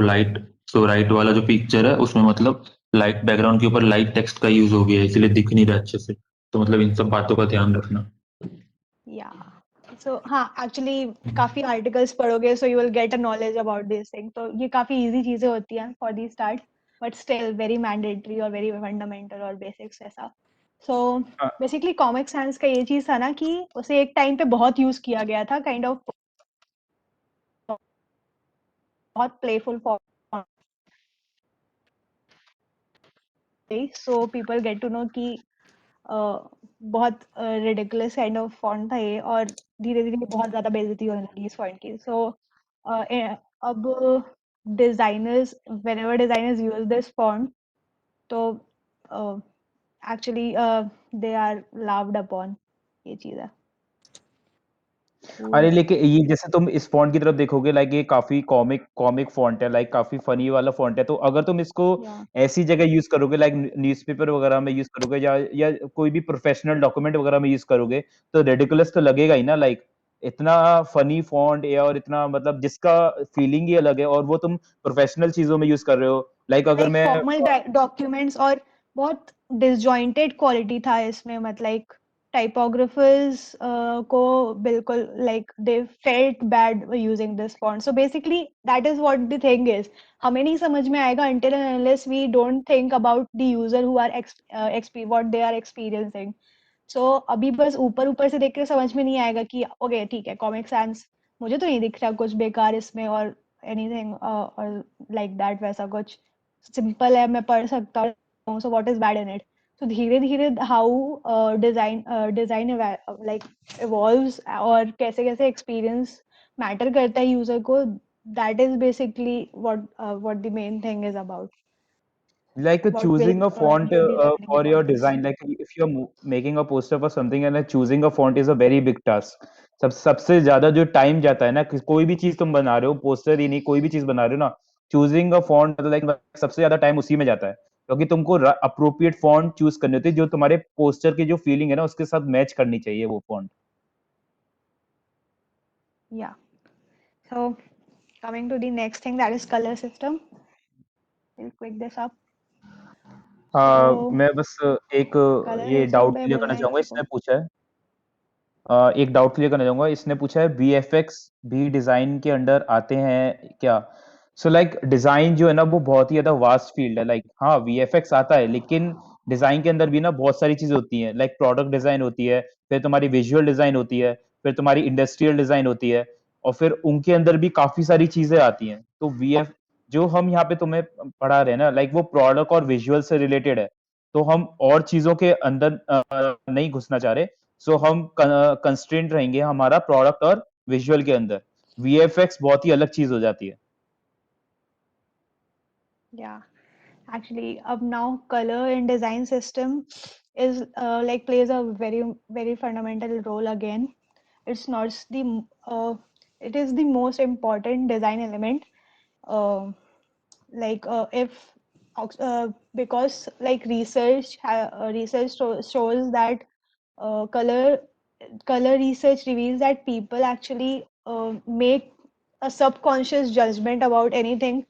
राइट वाला जो पिक्चर है उसमें मतलब लाइट बैकग्राउंड के ऊपर लाइट टेक्स्ट का यूज हो गया है, इसलिए दिख नहीं रहा अच्छे से, तो मतलब इन सब बातों का ध्यान रखना। Yeah. So हाँ, actually काफी articles पढ़ोगे, so you will get a knowledge about this thing. तो ये काफी easy चीजें होती हैं for the start, but still very mandatory और very fundamental और basics ऐसा. So basically Comic Sans का ये चीज था ना कि उसे एक टाइम पे बहुत यूज किया गया था, kind of बहुत playful form. So people get to know कि बहुत रिडिकुलस काइंड ऑफ फॉन्ट था ये, और धीरे धीरे बहुत ज्यादा बेइज्जती होने लगी इस फॉन्ट की. सो अब designers, whenever designers use this font, तो actually they are loved upon. ये चीज है. अरे लेकिन ये जैसे तुम इस फॉन्ट की तरफ देखोगे, लाइक ये काफी कॉमिक फॉन्ट है, लाइक काफी फनी वाला फॉन्ट है, तो अगर तुम इसको या ऐसी जगह यूज करोगे, लाइक न्यूज़पेपर वगैरह में यूज करोगे, या कोई भी प्रोफेशनल डॉक्यूमेंट वगैरह में यूज करोगे, तो रेडिकुलस तो लगेगा ही ना, लाइक इतना फनी फॉन्ट है, और इतना मतलब जिसका फीलिंग ही अलग है, और वो तुम प्रोफेशनल चीजों में यूज कर रहे हो, लाइक अगर लाइक मैं फॉर्मल डॉक्यूमेंट्स, और बहुत डिसजॉइंटेड क्वालिटी था इसमें, मतलब लाइक टाइपोग्राफर्स को बिल्कुल like they felt bad using this font. So basically that is what the thing is. हमें नहीं समझ में आएगा until and unless we don't think about the user who are what they are experiencing. सो अभी बस ऊपर ऊपर से देख के समझ में नहीं आएगा कि ओके ठीक है, कॉमिक सैंस मुझे तो नहीं दिख रहा कुछ बेकार इसमें, और एनीथिंग और लाइक दैट, वैसा कुछ सिंपल है, मैं पढ़ सकता हूँ. So what is bad in it? तो धीरे धीरे हाउ डिजाइन लाइक इवॉल्व्स, और कैसे कैसे एक्सपीरियंस मैटर करता है यूजर को, that is basically what the main thing is about. like what choosing a font you'll be learning for your about this. design, like if you're making a poster for something and choosing a font is a very big task. सबसे ज्यादा जो time जाता है ना, कोई भी चीज तुम बना रहे हो, पोस्टर ही नहीं कोई भी चीज बना रहे हो ना, चूजिंग अ फॉन्ट लाइक सबसे ज्यादा टाइम उसी में जाता है, क्योंकि तुमको अप्रोप्रिएट फॉन्ट चूज करनी होती है जो तुम्हारे पोस्टर की जो फीलिंग है ना उसके साथ मैच करनी चाहिए वो font. Yeah. So coming to the next thing, that is color system. We'll quick this up. So मैं बस एक color ये system डाउट पे क्लियर करना बोलना है चाहूंगा, किसी को? इसने पूछा है एक डाउट क्लियर करना चाहूंगा, इसने पूछा है वीएफएक्स भी डिजाइन के अंडर आते हैं क्या? सो लाइक डिजाइन जो है ना वो बहुत ही ज्यादा वास्ट फील्ड है, लाइक हाँ वीएफएक्स आता है लेकिन डिजाइन के अंदर भी ना बहुत सारी चीजें होती हैं, लाइक प्रोडक्ट डिजाइन होती है, फिर तुम्हारी विजुअल डिजाइन होती है, फिर तुम्हारी इंडस्ट्रियल डिजाइन होती है, और फिर उनके अंदर भी काफी सारी चीजें आती हैं. तो वीएफ जो हम यहाँ पे तुम्हें पढ़ा रहे हैं ना, लाइक वो प्रोडक्ट और विजुअल से रिलेटेड है, तो हम और चीजों के अंदर नहीं घुसना चाह रहे. सो हम कंस्ट्रेंट रहेंगे हमारा प्रोडक्ट और विजुअल के अंदर. वीएफएक्स बहुत ही अलग चीज हो जाती है. Yeah. Actually, now color in design system is like plays a very fundamental role again. It's not the it is the most important design element. Uh, like if because like research shows that color research reveals that people actually make a subconscious judgment about anything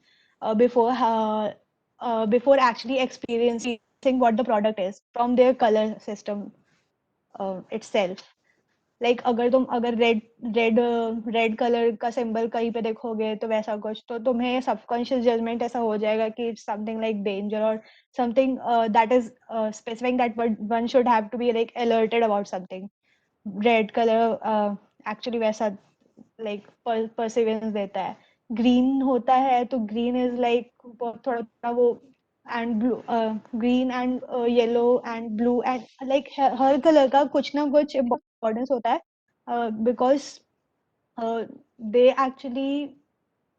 before actually experiencing what the product is from their color system itself. Like अगर red colour का symbol कहीं पे देखोगे तो वैसा कुछ, तो तुम्हें सबकॉन्शियस जजमेंट ऐसा हो जाएगा कि इट्स समथिंग लाइक डेंजर और something that is specific that one should have to be like alerted about something. Red colour actually वैसा लाइक परसिवेरेंस देता है. ग्रीन होता है तो ग्रीन इज लाइक थोड़ा थोड़ा वो, and blue green and yellow and blue and like her colour का कुछ ना कुछ इम्पोर्टेंस होता है because they actually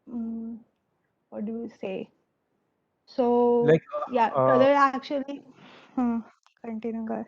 what do you से. सो लाइक या कलर एक्चुअली कंटिन्यू कर.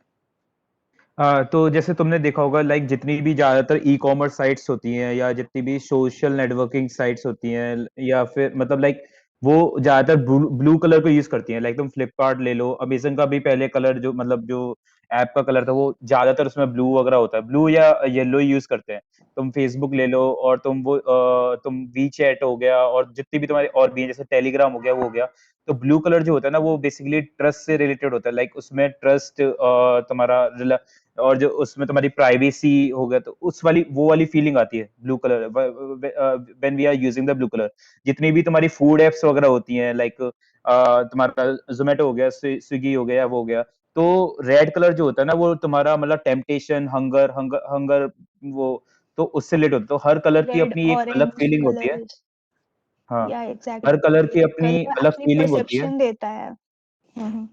तो जैसे तुमने देखा होगा लाइक जितनी भी ज्यादातर ई कॉमर्स साइट्स होती हैं या जितनी भी सोशल नेटवर्किंग साइट्स होती हैं या फिर मतलब लाइक वो ज्यादातर ब्लू कलर को यूज करती हैं. लाइक तुम फ्लिपकार्ट ले लो, अमेजन का भी पहले कलर जो मतलब जो ऐप का कलर था वो ज्यादातर उसमें ब्लू वगैरह होता है, ब्लू या येलो यूज करते हैं. तुम फेसबुक ले लो और तुम वी चैट हो गया और जितनी भी तुम्हारी और भी हैं, जैसे टेलीग्राम हो गया वो हो गया, तो ब्लू कलर जो होता है ना वो बेसिकली ट्रस्ट से रिलेटेड होता है. लाइक उसमें ट्रस्ट तुम्हारा और जो उसमें तुम्हारी प्राइवेसी हो गया, तो उस वाली वो वाली फीलिंग आती है blue colour when we are using the blue colour. जितनी भी तुम्हारी फूड एप्स वगैरह होती हैं, लाइक तुम्हारा जोमेटो हो गया, स्विगी हो गया, वो हो गया, तो रेड कलर जो होता है ना वो तुम्हारा मतलब टेम्पटेशन, हंगर हंगर हंगर वो, तो उससे रिलेटेड होता है. तो हर कलर की रेड अपनी एक अलग ऑरेंज फीलिंग होती है. कलर्स. हाँ, या हर कलर की एग्जैक्टली अपनी कलर अलग एक्चुअली फीलिंग होती है. परसेप्शन देता है. हम्म.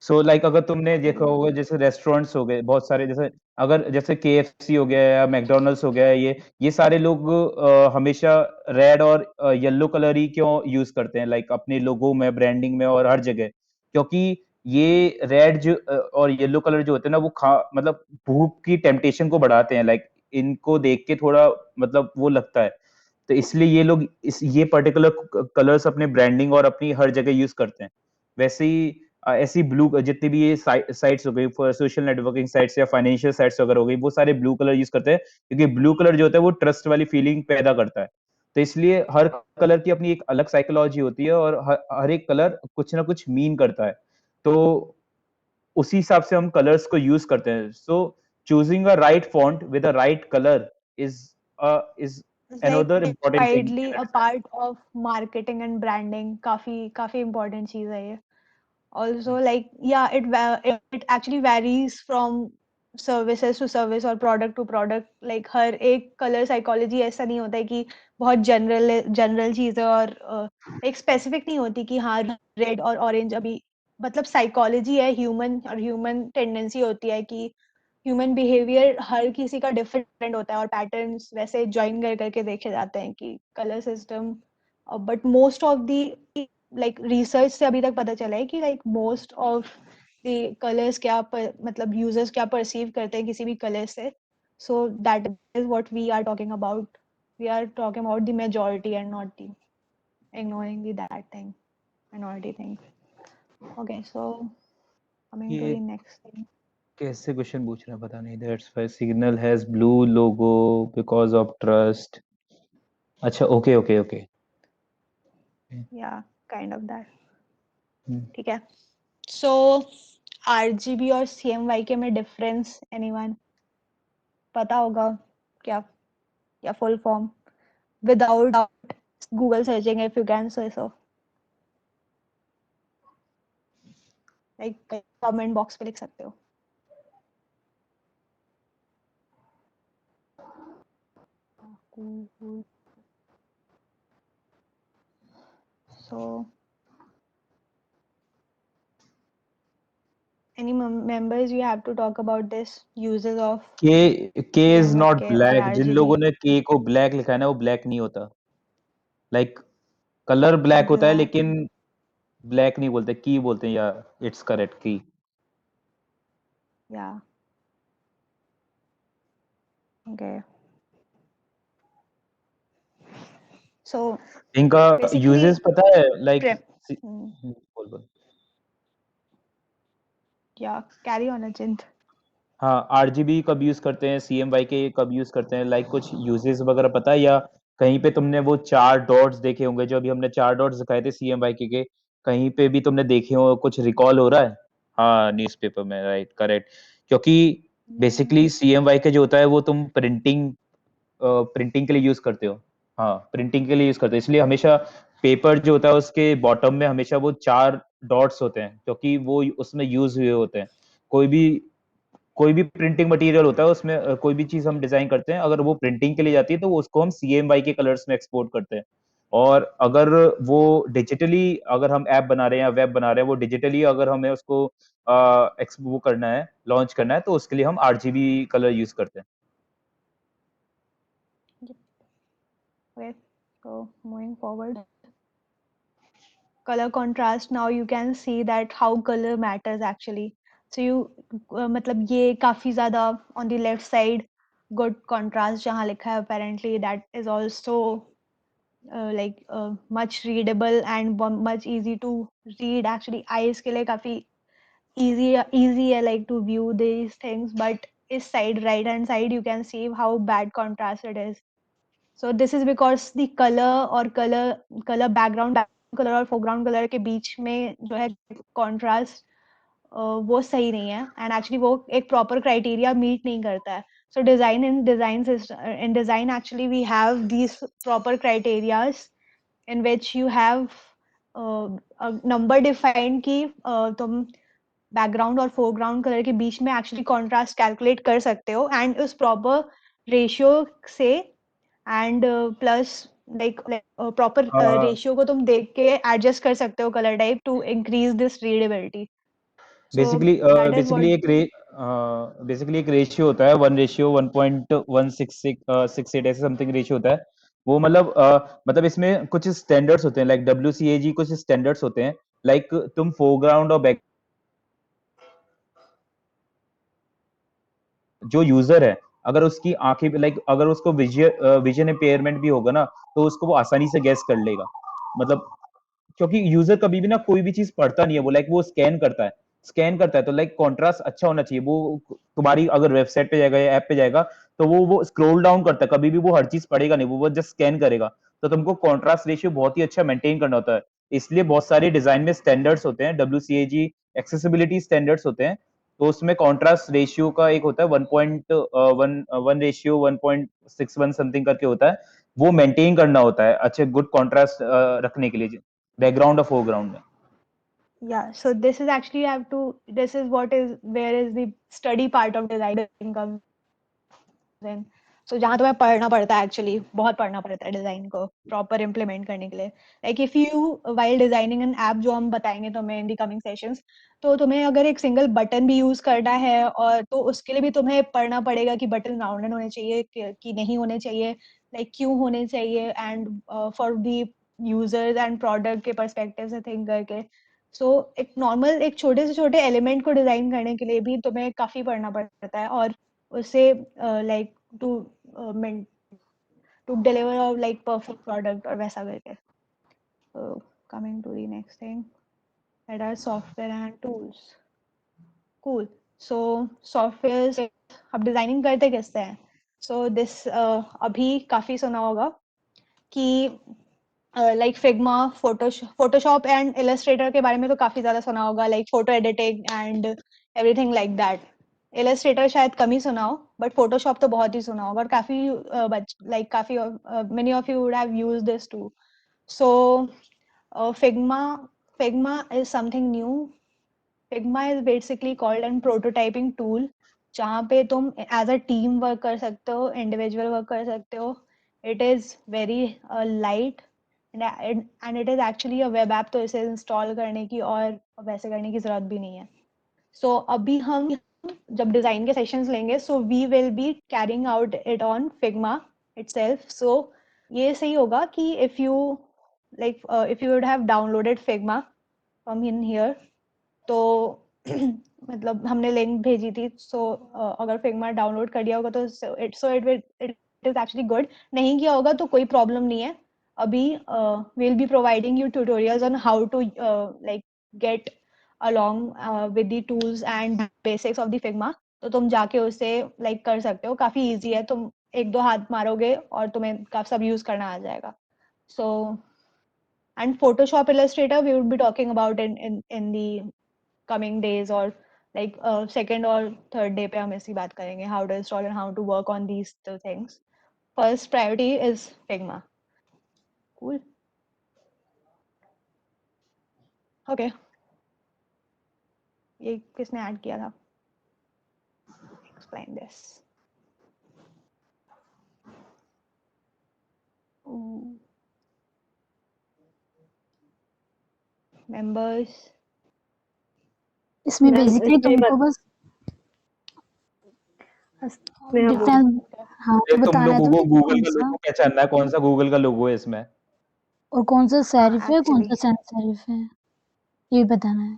सो लाइक अगर तुमने देखा होगा जैसे रेस्टोरेंट्स हो गए बहुत सारे, जैसे अगर जैसे केएफसी हो गया या मैकडोनल्ड्स हो गया, ये सारे लोग हमेशा रेड और येलो कलर ही क्यों यूज करते हैं लाइक अपने लोगो में, ब्रांडिंग में और हर जगह? क्योंकि ये रेड जो और येलो कलर जो होते हैं ना वो मतलब भूख की टेम्पटेशन को बढ़ाते हैं. लाइक इनको देख के थोड़ा मतलब वो लगता है, तो इसलिए ये लोग ये पर्टिकुलर कलर्स अपने ब्रांडिंग और अपनी हर जगह यूज करते हैं. वैसे ही ऐसी ब्लू जितनी भी ये साइट्स हो गई, सोशल नेटवर्किंग साइट्स या फाइनेंशियल साइट्स वगैरह हो गई, वो सारे ब्लू कलर यूज करते हैं क्योंकि ब्लू कलर जो होता है वो ट्रस्ट वाली फीलिंग पैदा करता है. तो इसलिए हर कलर की अपनी एक अलग साइकोलॉजी होती है और हर एक कलर कुछ ना कुछ मीन करता है. तो उसी हिसाब से हम कलर्स को यूज करते हैं. So choosing a right font with a right colour is is It's like another important thing widely in a a design. part of marketing and branding. काफी important चीज है ये. Also, like yeah, it actually varies from services to service और product to product. Like हर एक color psychology ऐसा नहीं होता है कि बहुत general चीज है और एक specific नहीं होती कि हाँ red और orange अभी, मतलब psychology है, human tendency होती है कि ह्यूमन बिहेवियर हर किसी का डिफरेंट होता है और पैटर्न्स वैसे ज्वाइन कर करके देखे जाते हैं कि colour system. But most of the like research से अभी तक पता चला है कि like most of the colors क्या मतलब users क्या perceive करते हैं किसी भी color से, so that is what we are talking about. We are talking about the majority and not the ignoring the that thing, minority thing. Okay, so coming to ये the next thing. कैसे question पूछ रहे हैं पता नहीं. That's why Signal has blue logo because of trust. अच्छा, okay okay okay. Yeah, kind of that. Hmm. ठीक है. So RGB और CMYK में difference anyone पता होगा क्या या full form without Google searching if you can say so. Like comment box पे लिख सकते हो. So any members you have to talk about this uses of के is not CMYK or black. जिन RGB. लोगों ने के को ब्लैक लिखा है ना, वो ब्लैक नहीं होता. लाइक कलर ब्लैक होता है Black. लेकिन ब्लैक नहीं बोलते, की बोलते हैं. या इट्स करेक्ट, की. Yeah. Okay. So इनका basically यूजेस पता है लाइक. बोल बोल. yeah, carry on Ajint. हाँ, आरजीबी कब यूज करते हैं, सीएमवाईके कब यूज करते हैं, लाइक कुछ यूजेस वगैरह पता है? या कहीं पे तुमने वो 4 डॉट्स देखे होंगे, जो अभी हमने 4 डॉट्स दिखाए थे सीएमवाईके के, कहीं पे भी तुमने देखे हो? कुछ रिकॉल हो रहा है? हाँ, न्यूज़पेपर में, राइट, करेक्ट. क्योंकि बेसिकली सीएमवाईके जो होता है वो तुम प्रिंटिंग के लिए यूज करते हो. हाँ, प्रिंटिंग के लिए यूज करते हो, इसलिए हमेशा पेपर जो होता है उसके बॉटम में हमेशा वो 4 डॉट्स होते हैं, क्योंकि वो उसमें यूज हुए होते हैं. कोई भी प्रिंटिंग मटेरियल होता है उसमें कोई भी चीज हम डिजाइन करते हैं, अगर वो प्रिंटिंग के लिए जाती है तो उसको हम सीएमवाई के कलर्स में एक्सपोर्ट करते हैं. और अगर वो डिजिटली, अगर हम ऐप बना रहे हैं या वेब बना रहे हैं, वो डिजिटली अगर हमें उसको वो करना है, लॉन्च करना है, तो उसके लिए हम आरजीबी कलर यूज करते हैं. Okay, so moving forward. Color contrast, now you can see that how color matters actually. So you मतलब ये काफी ज़्यादा on the left side good contrast जहाँ लिखा है apparently that is also like much readable and much easy to read actually. Eyes के लिए काफी easy है like to view these things, but इस side right hand side you can see how bad contrast it is. So this is because the color और color background color और foreground color के बीच में जो है contrast वो सही नहीं है, and actually वो एक proper criteria meet नहीं करता है. So in design actually we have these proper criterias in which you have a number defined कि तुम बैकग्राउंड और फोरग्राउंड कलर के बीच में एक्चुअली कॉन्ट्रास्ट कैलकुलेट कर सकते हो, एंड उस प्रॉपर रेशियो से and plus like proper ratio को तुम देख के एडजस्ट कर सकते हो colour type two increase this readability. So that is what basically एक रेशियो होता है, 1:1.166 ऐसे समथिंग रेशियो होता है. वो मतलब इसमें कुछ स्टैंडर्ड्स होते हैं, लाइक WCAG कुछ स्टैंडर्ड्स होते हैं. लाइक तुम फोरग्राउंड और बैक, जो यूजर है, अगर उसकी आंखें, लाइक अगर उसको विजन इम्पेयरमेंट भी होगा ना, तो उसको वो आसानी से गैस कर लेगा. मतलब क्योंकि यूजर कभी भी ना कोई भी चीज पढ़ता नहीं है, वो वो स्कैन करता है. तो कॉन्ट्रास्ट अच्छा होना चाहिए. वो तुम्हारी अगर वेबसाइट पे जाएगा या ऐप पे जाएगा, तो वो स्क्रॉल डाउन करता है, कभी भी वो हर चीज पढ़ेगा नहीं, वो जस्ट स्कैन करेगा. तो तुमको कॉन्ट्रास्ट रेशियो बहुत ही अच्छा मेंटेन करना होता है. इसलिए बहुत सारे डिजाइन में स्टैंडर्ड्स होते हैं, WCAG एक्सेसिबिलिटी स्टैंडर्ड्स होते हैं. तो उसमें कॉन्ट्रास्ट रेशियो का एक होता है 1:1 समथिंग करके होता है. वो मेंटेन करना होता है अच्छे गुड कॉन्ट्रास्ट रखने के लिए बैकग्राउंड और फोरग्राउंड में. Yeah, so this is actually you have to, this is what is where is the study part of design comes in. So जहाँ तुम्हें पढ़ना पड़ता है एक्चुअली, बहुत पढ़ना पड़ता है डिजाइन को प्रॉपर इम्प्लीमेंट करने के लिए. Like if you while designing an app, जो हम बताएंगे तुम्हें इन द कमिंग सेशंस, तो तुम्हें अगर एक सिंगल बटन भी यूज करना है, और तो उसके लिए भी तुम्हें पढ़ना पड़ेगा कि बटन राउंडेड होने चाहिए कि नहीं होने चाहिए, लाइक क्यों होने चाहिए, and for the users and product के पर्सपेक्टिव से थिंक करके। सो एक नॉर्मल एक छोटे से छोटे एलिमेंट को डिजाइन करने के लिए भी तुम्हें काफी पढ़ना पड़ता है, और उससे like to deliver like perfect product और वैसा करके। Coming to the next thing that are software and tools. Cool. So softwares अब डिजाइनिंग करते किससे हैं? So this अभी काफी सुना होगा कि like Figma, Photoshop and Illustrator के बारे में तो काफी ज्यादा सुना होगा, like photo editing and everything like that. Illustrator शायद कम ही सुना हो, बट फोटोशॉप तो बहुत ही सुना होगा, और काफी लाइक काफी many of you would have used this too. So Figma is something new. Figma is basically called an prototyping tool, जहाँ पे तुम as a team work कर सकते हो, individual work कर सकते हो। It is very light and it is actually a web app, तो इसे install करने की और वैसे करने की जरूरत भी नहीं है। So अभी हम जब डिजाइन के सेशंस लेंगे, so we will be carrying out it on Figma itself. So ये सही होगा कि if you would have downloaded Figma from in here, तो मतलब हमने लिंक भेजी थी, so अगर Figma डाउनलोड कर लिया होगा तो it is actually good। नहीं किया होगा तो कोई प्रॉब्लम नहीं है। अभी we'll be providing you tutorials on how to like get along with the tools and basics of the Figma। तो तुम जाके उसे like कर सकते हो, काफी easy है, तुम एक दो हाथ मारोगे और तुम्हें काफी सब यूज करना आ जाएगा। So and Photoshop Illustrator we would be talking about in the coming days, or like second or third day पे हम इसी बात करेंगे, how to install and how to work on these two things. First priority is Figma. Cool. Okay. ये किसने add किया था? Explain this. Members. इसमें मैम, बेसिकली इसमें तुमको बस डिफरेंस हाँ तुम बताना है लोगों को तुम्हें गूगल कौन का सा लोगो पहचानना है, कौन सा गूगल का लोगो है इसमें। और कौन सा सेरिफ है, कौन Actually सा सैन सेरिफ है, ये बताना है।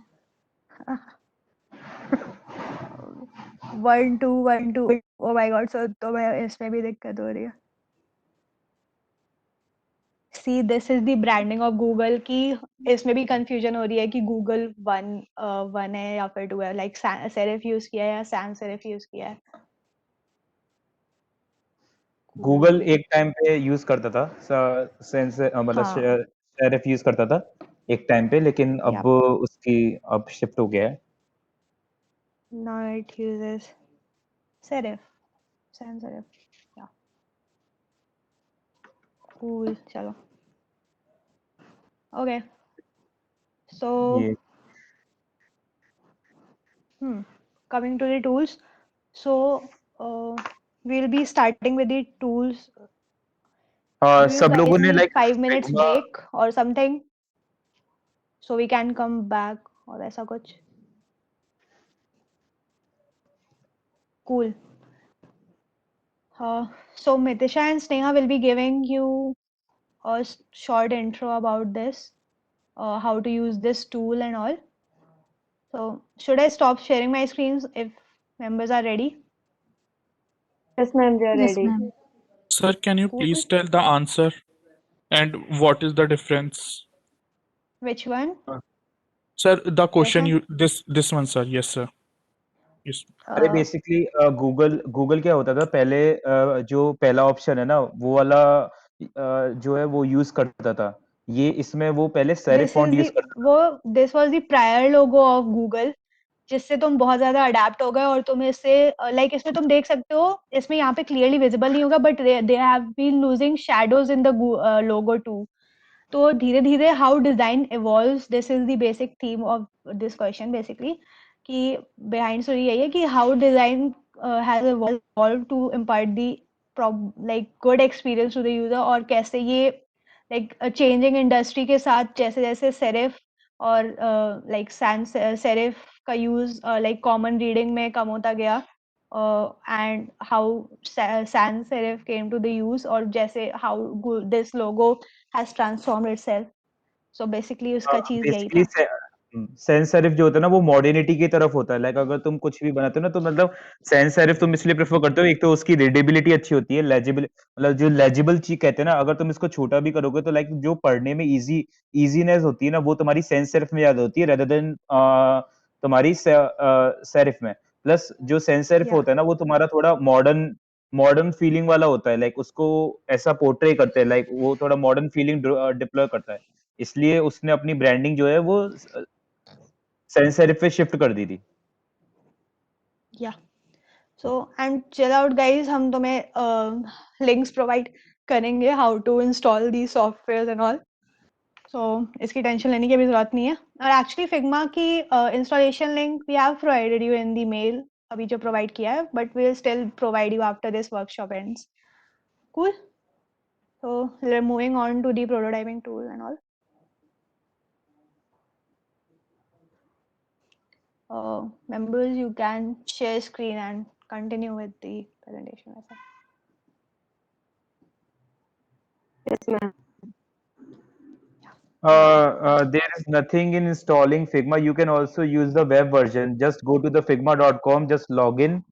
1 2 1 2। Oh my God, so तो मैं इसमें भी दिक्कत हो रही है। See, this is the branding of Google कि इसमें भी confusion हो रही है कि Google 1 है या फिर 2 है, like serif यूज किया है या sans serif यूज किया है। गूगल एक टाइम पे यूज करता था सेंस मतलब हाँ, सेरिफ यूज करता था एक टाइम पे, लेकिन अब उसकी अब शिफ्ट हो गया है। now it uses serif, sans serif। Yeah, cool, चलो। Okay, so ये coming to the tools, so we'll be starting with the tools. Do you सब guys लोगों ने need like 5 minutes break or something so we can come back और ऐसा कुछ? Cool. So Mitisha and Sneha will be giving you a short intro about this, how to use this tool and all. So should I stop sharing my screens if members are ready? yes ma'am, we are yes ready. Ma'am. Sir, can you Cool. please tell the answer and what is the difference? Which one? Sir, the question ma'am. you this one, sir. Yes, sir. Yes. अरे basically Google क्या होता था पहले, जो पहला option है ना वो वाला जो है वो यूज करता था। ये इसमें वो पहले सेरिफ फॉन्ट यूज करता this was the prior logo of Google, जिससे तुम बहुत ज्यादा अडेप्ट हो गए और तुम इससे लाइक इसमें तुम देख सकते हो, इसमें यहाँ पे क्लियरली विजिबल नहीं होगा, but they have been losing shadows in the logo too. तो धीरे धीरे how design evolves, this is the basic theme of this question basically, कि बिहाइंड स्टोरी यही है कि how design has evolve to impart the like good experience to the user, और कैसे ये लाइक चेंजिंग इंडस्ट्री के साथ जैसे जैसे सेरिफ और लाइक sans सेरिफ का यूज लाइक कॉमन रीडिंग में कम होता गया, and how sans serif came to the use, और जैसे how this logo has transformed itself. So basically उसका चीज यही बेसिकली था. सेंस सेरिफ जो होता है ना वो मॉडर्निटी की तरफ होता है। लाइक अगर तुम कुछ भी बनाते हो ना तो मतलब सेंस सेरिफ तुम इसलिए प्रेफर करते हो, एक तो उसकी रीडेबिलिटी अच्छी होती है, लेजिबल मतलब जो लेजिबल चीज कहते हैं ना, अगर तुम इसको छोटा भी करोगे तो लाइक जो पढ़ने में इजीनेस होती है ना वो तुम्हारी सेंस सेरिफ में ज्यादा होती है रेदर देन तुम्हारी सेरिफ में। प्लस जो सेंस सेरिफ Yeah. होता है ना वो तुम्हारा थोड़ा मॉडर्न फीलिंग वाला होता है, लाइक उसको ऐसा पोर्ट्रे करते हैं, लाइक वो थोड़ा मॉडर्न फीलिंग डिप्लॉय करता है, इसलिए उसने अपनी ब्रांडिंग जो है वो सेंस सेरिफ पे शिफ्ट कर दी थी। Yeah. So and chill out guys, हम तुम्हें links provide करेंगे how to install these softwares and all. So इसकी टेंशन लेने की अभी जरूरत नहीं है। और actually Figma की installation link we have provided you in the mail अभी जो provide किया है, but we will still provide you after this workshop ends. Cool. So we're moving on to the prototyping tool and all. Members, you can share screen and continue with the presentation. Yes, ma'am. There is nothing in installing Figma. You can also use the web version. Just go to the figma.com, just log in,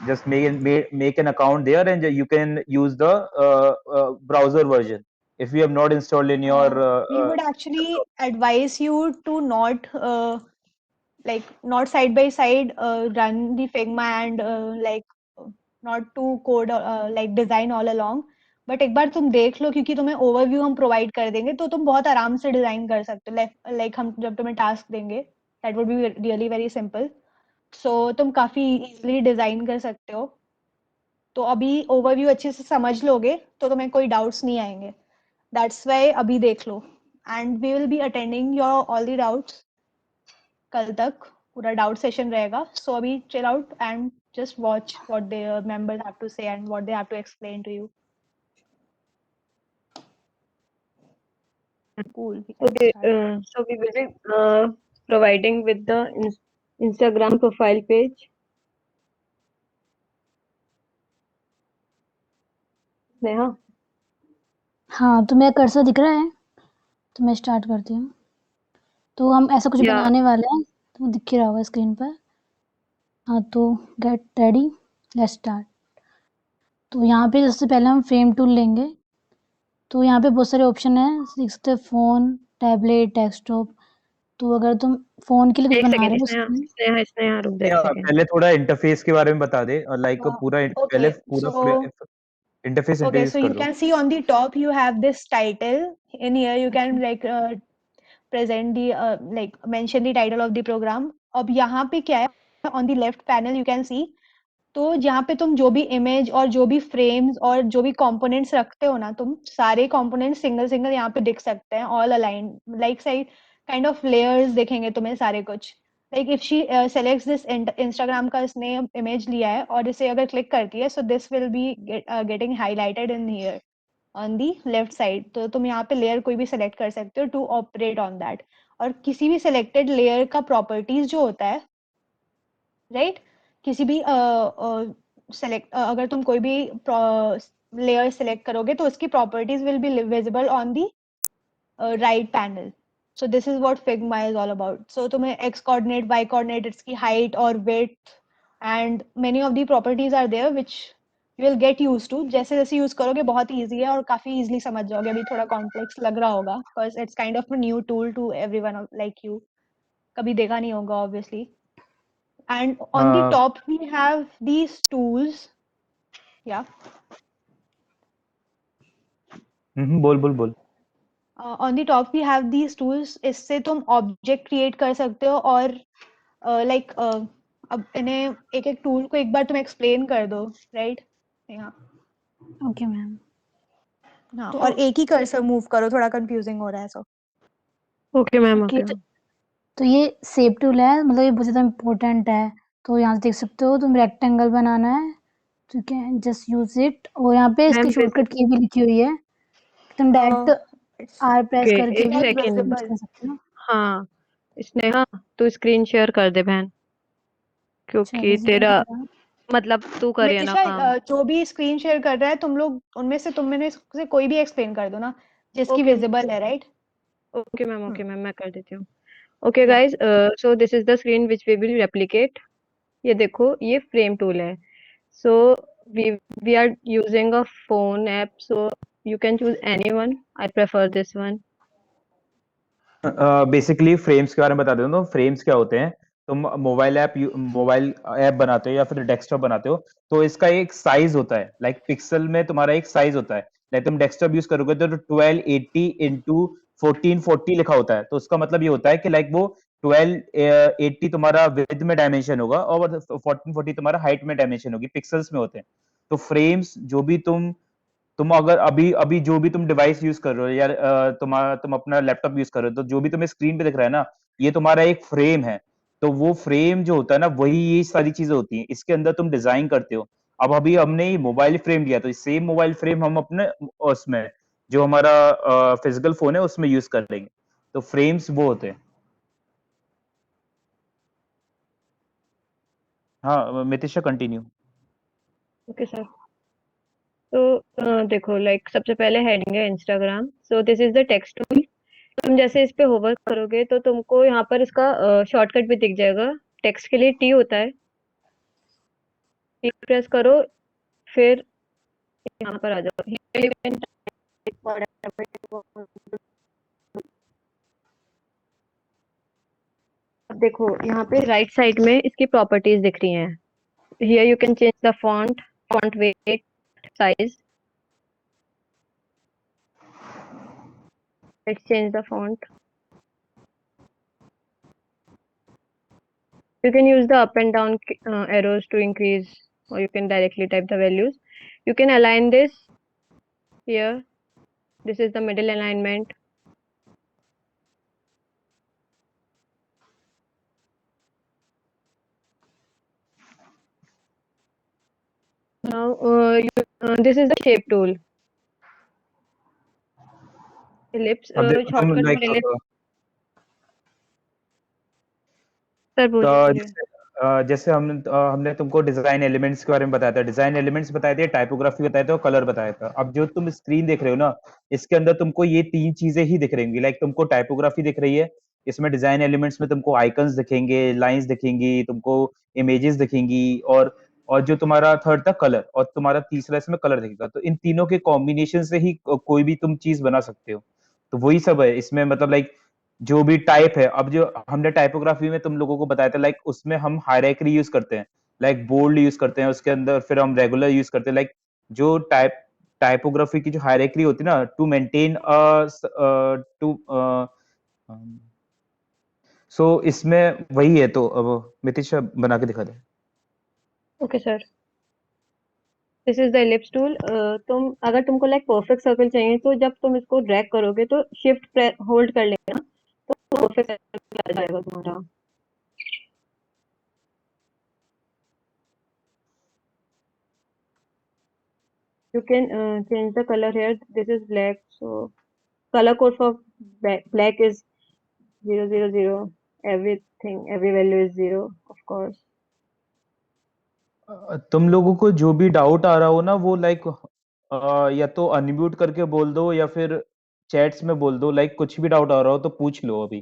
just make an account there, and you can use the browser version if you have not installed in your We would actually desktop. advise you to not not side by side run the Figma and not to code like design all along. But एक बार तुम देख लो, क्योंकि तुम्हें overview हम provide कर देंगे तो तुम बहुत आराम से डिजाइन कर सकते हो। लाइक हम जब तुम्हें टास्क देंगे that would be really very simple, so तुम काफी इजीली डिजाइन कर सकते हो। तो अभी ओवरव्यू अच्छे से समझ लोगे तो तुम्हें कोई डाउट्स नहीं आएंगे, दैट्स वाई अभी देख लो। And we will be attending your all the doubts, कल तक पूरा डाउट सेशन रहेगा। सो अभी chill out and just watch what the members have to say and what they have to explain to you. Cool. We can start. So we will be providing with the Instagram profile page. Neha, हाँ, तो मेरा cursor दिख रहा है, तो मैं start करती हूँ। तो हम ऐसा कुछ Yeah. बनाने वाले हैं, तो दिख ही रहा होगा स्क्रीन पर। हाँ, तो गेट रेडी, लेट्स स्टार्ट। तो यहाँ पे सबसे पहले हम फ्रेम टूल लेंगे। तो यहाँ पे बहुत सारे ऑप्शन हैं, जैसे फ़ोन, टैबलेट, डेस्कटॉप। तो अगर तुम फ़ोन के लिए कुछ एक बना सेकेंड, रहे हो स्नेहा रुक जा एक सेकेंड। पहले थोड़ा इंटरफेस के बारे में बता दे, लाइक पहले Okay, पूरा so interface okay, introduce so कर you दो। can see on the top you have this title. In here you can present the mention the title of the program. अब यहाँ पे क्या है, on the left panel you can see, तो जहाँ पे तुम जो भी इमेज और जो भी फ्रेम्स और जो भी कंपोनेंट्स रखते हो ना, तुम सारे कंपोनेंट्स सिंगल सिंगल यहाँ पे दिख सकते हैं, all align like side kind of layers दिखेंगे तुम्हें सारे कुछ। Like if she selects this Instagram का इसने इमेज लिया है और इसे अगर क्लिक करती है, so this will be getting highlighted in here on the left side. तो तुम यहाँ पे लेयर कोई भी सेलेक्ट कर सकते हो टू ऑपरेट ऑन दैट। और किसी भी सिलेक्टेड लेयर का प्रॉपर्टीज जो होता है, राइट, किसी भी सेलेक्ट अगर तुम कोई भी लेयर सेलेक्ट करोगे तो उसकी properties will be visible on the right panel. So this is what Figma is all about. So तुम्हें एक्स कोऑर्डिनेट, वाई कोऑर्डिनेट, इसकी हाइट और width and many of the properties are there which you will get used to. जैसे जैसे use करोगे बहुत easy है और काफी इजीली समझ जाओगे। अभी थोड़ा कॉम्प्लेक्स लग रहा होगा because it's kind of a new tool to everyone like you, कभी देखा नहीं होगा obviously. And on the top we have these tools. Yeah. बोल। On the top we have these tools. इससे तुम ऑब्जेक्ट क्रिएट कर सकते हो और अब इन्हें एक एक टूल को एक बार तुम एक्सप्लेन कर दो, राइट? Okay ma'am. हाँ, और एक ही कर्सर मूव करो, थोड़ा कंफ्यूजिंग हो रहा है सब। Okay ma'am, okay, okay. तो ये शेप टूल है, मतलब ये बहुत ज़्यादा इम्पोर्टेंट है। तो यहाँ से देख सकते हो, तुम रेक्टेंगल बनाना है तो कैन जस्ट यूज इट। और यहाँ पे इसकी मैम, शॉर्टकट की भी लिखी हुई है, तुम डायरेक्ट आर प्रेस ओके, करके एक भी सेकेंड। यूज कर सकते हो। हाँ, स्नेहा तू स्क्रीन शेयर कर दे बहन, क्योंकि चलो जी, तेरा कर दिया। मतलब तू कर रही है ना काम। जो भी स्क्रीन शेयर कर रहा है तुम लोग उनमें से तुम में से कोई भी एक्सप्लेन कर दो ना। जिसकी Okay. विजिबल है, right? Okay, ma'am. Okay, ma'am. मैं कर देती हूँ. Okay, guys. So this is the screen which we will replicate. ये देखो, ये frame tool है. So we are using a phone app. So you can choose anyone. I prefer this one. Basically frames के बारे में बता देता हूँ। फ्रेम्स क्या होते हैं, तुम मोबाइल ऐप बनाते हो या फिर डेस्कटॉप बनाते हो, तो इसका एक साइज होता है, लाइक पिक्सल में तुम्हारा एक साइज होता है। लाइक तुम डेस्कटॉप यूज करोगे तो 1280 इंटू 1440 लिखा होता है, तो उसका मतलब ये होता है कि लाइक वो 1280 तुम्हारा विड्थ में डायमेंशन होगा और 1440 तुम्हारा हाइट में डायमेंशन होगी, पिक्सल्स में होते हैं। तो फ्रेम्स जो भी तुम अगर अभी अभी जो भी तुम डिवाइस यूज कर रहे हो या तुम अपना लैपटॉप यूज कर रहे हो, तो जो भी तुम्हें स्क्रीन पे दिख रहा है ना, ये तुम्हारा एक फ्रेम है। तो वो फ्रेम जो होता है ना, वही ये सारी चीजें होती हैं, इसके अंदर तुम डिजाइन करते हो। अब अभी हमने ये मोबाइल फ्रेम लिया, तो सेम मोबाइल फ्रेम हम अपने उसमें जो हमारा फिजिकल फोन है उसमें यूज कर लेंगे। तो फ्रेम्स वो होते हैं। हाँ मितिशा, कंटिन्यू। Okay, sir. तो देखो, लाइक सबसे पहले हेडिंग है Instagram. So this is the text tool. तुम जैसे इस पे होवर करोगे तो तुमको यहाँ पर इसका शॉर्टकट भी दिख जाएगा. टेक्स्ट के लिए टी होता है. टी प्रेस करो, फिर यहाँ पर आ जाओ. Here you can type whatever you want to. अब देखो, यहाँ पे राइट साइड में इसकी प्रॉपर्टीज दिख रही हैं. Here you can change the font weight, size. Let's change the font. You can use the up and down arrows to increase, or you can directly type the values. You can align this here. This is the middle alignment. Now, this is the shape tool. Ellipse. अब देखो तुम Shortcut like for ellipse. Sir बोलिए. जैसे हमने तुमको design elements के बारे में बताया था, डिजाइन एलिमेंट्स बताए थे, टाइपोग्राफी बताया था और कलर बताया था। अब जो तुम स्क्रीन देख रहे हो ना, इसके अंदर तुमको ये तीन चीजें ही दिख रही होंगी। लाइक तुमको टाइपोग्राफी दिख रही है, इसमें डिजाइन एलिमेंट्स में तुमको आइकन्स दिखेंगे, लाइंस दिखेंगी, तुमको इमेजेस दिखेंगी, और जो तुम्हारा थर्ड था कलर, और तुम्हारा तीसरा इसमें कलर दिखेगा। तो इन तीनों के कॉम्बिनेशन से ही कोई भी तुम चीज बना सकते हो। तो वही सब है इसमें, मतलब लाइक जो भी टाइप है। अब जो हमने टाइपोग्राफी में तुम लोगों को बताया था, लाइक उसमें हम हायरार्की यूज करते हैं, लाइक बोल्ड यूज करते हैं उसके अंदर, फिर हम रेगुलर यूज करते हैं। लाइक जो टाइपोग्राफी की जो हायरार्की होती है ना, टू मेंटेन टू सो इसमें वही है। तो अब मितिशा बना के दिखा दे। Okay sir. This is the ellipse tool. तुम अगर तुमको लाइक परफेक्ट सर्कल चाहिए, तो जब तुम इसको ड्रैग करोगे तो शिफ्ट होल्ड कर लेना, तो परफेक्ट सर्कल आ जाएगा तुम्हारा. You can change the color here. This is black, so color code for black is 000. Everything, every value is 0, of course. तुम लोगों को जो भी डाउट आ रहा हो ना, वो लाइक या तो अनम्यूट करके बोल दो या फिर चैट्स में बोल दो। लाइक कुछ भी डाउट आ रहा हो तो पूछ लो अभी।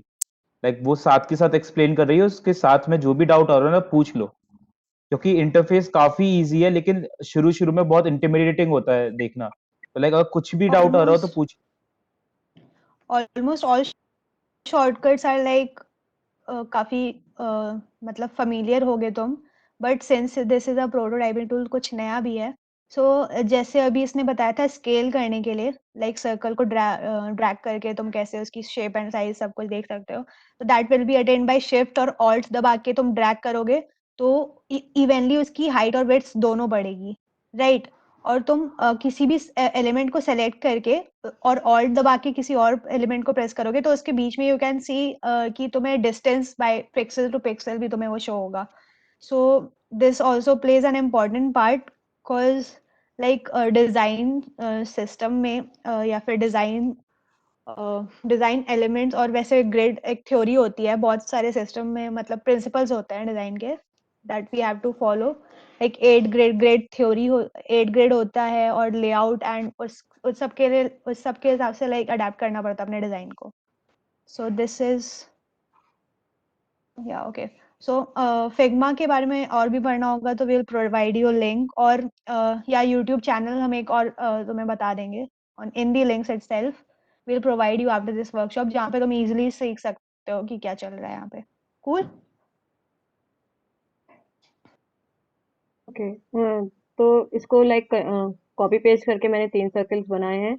लाइक वो साथ के साथ एक्सप्लेन कर रही है, उसके साथ में जो भी डाउट आ रहा है ना, पूछ लो। क्योंकि इंटरफेस काफी इजी है, लेकिन शुरू शुरू में बहुत इंटिमिडेटिंग होता है देखना। तो लाइक अगर कुछ भी डाउट आ रहा हो तो पूछ। Almost all shortcuts are like काफी मतलब familiar हो गए तुम, but since this is a prototyping tool, कुछ नया भी है। सो जैसे अभी इसने बताया था स्केल करने के लिए, लाइक सर्कल को ड्रैग करके तुम कैसे उसकी शेप एंड साइज सब कुछ देख सकते हो। तो that will be attend bye shift और ऑल्ट दबा के तुम ड्रैग करोगे तो इवनली उसकी हाइट और विड्थ दोनों बढ़ेगी, राइट? और तुम किसी भी एलिमेंट को सेलेक्ट करके और ऑल्ट दबा के किसी और एलिमेंट को प्रेस करोगे तो उसके बीच में यू कैन सी कि तुम्हें distance by pixel to pixel भी तुम्हें वो शो होगा। So this also plays an important part, because like design system में या फिर डिजाइन एलिमेंट्स और वैसे ग्रिड एक थ्योरी होती है बहुत सारे सिस्टम में, मतलब प्रिंसिपल्स होते हैं डिजाइन के that we have to follow. Like 8 grade theory 8 grade होता है और लेआउट एंड उस सब के हिसाब से लाइक अडेप्ट करना पड़ता है अपने डिजाइन को. सो दिस इज या ओके. सो फिग्मा के बारे में और भी पढ़ना होगा तो विल प्रोवाइड यू लिंक, और या यूट्यूब चैनल हम एक और तुम्हें बता देंगे on in the links itself. Will provide you after this workshop, जहाँ पे तुम इजीली सीख सकते हो कि क्या चल रहा है यहाँ पे. कूल. ओके. तो इसको लाइक कॉपी पेस्ट करके मैंने 3 सर्कल्स बनाए हैं.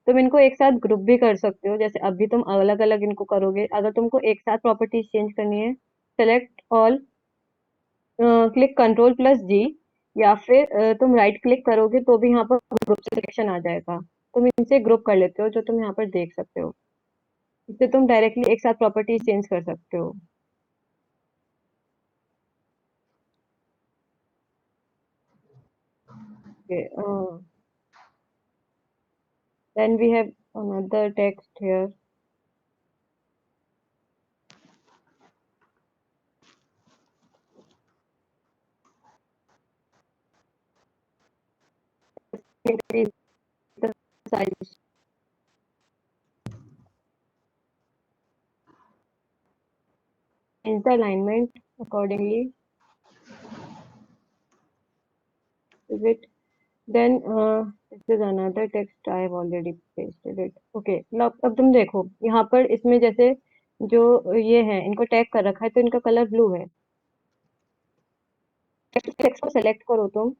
तुम इनको एक साथ ग्रुप भी कर सकते हो. जैसे अभी तुम अलग अलग इनको करोगे, अगर तुमको एक साथ प्रॉपर्टीज चेंज करनी है, select all, click control plus G, या फिर तुम राइट क्लिक करोगे तो भी यहाँ पर ग्रुप सिलेक्शन आ जाएगा. तुम इनसे ग्रुप कर लेते हो, जो तुम यहाँ पर देख सकते हो. इससे तुम डायरेक्टली एक साथ प्रॉपर्टीज चेंज कर सकते हो. Okay, then we have another text here. Increase the size. Change the alignment accordingly. Is it? Then this is another text. I have already pasted it. Okay. अब तुम देखो यहाँ पर, इसमें जैसे जो ये है, इनको टैग कर रखा है तो इनका कलर ब्लू है. टेक्स्ट को सेलेक्ट करो तुम.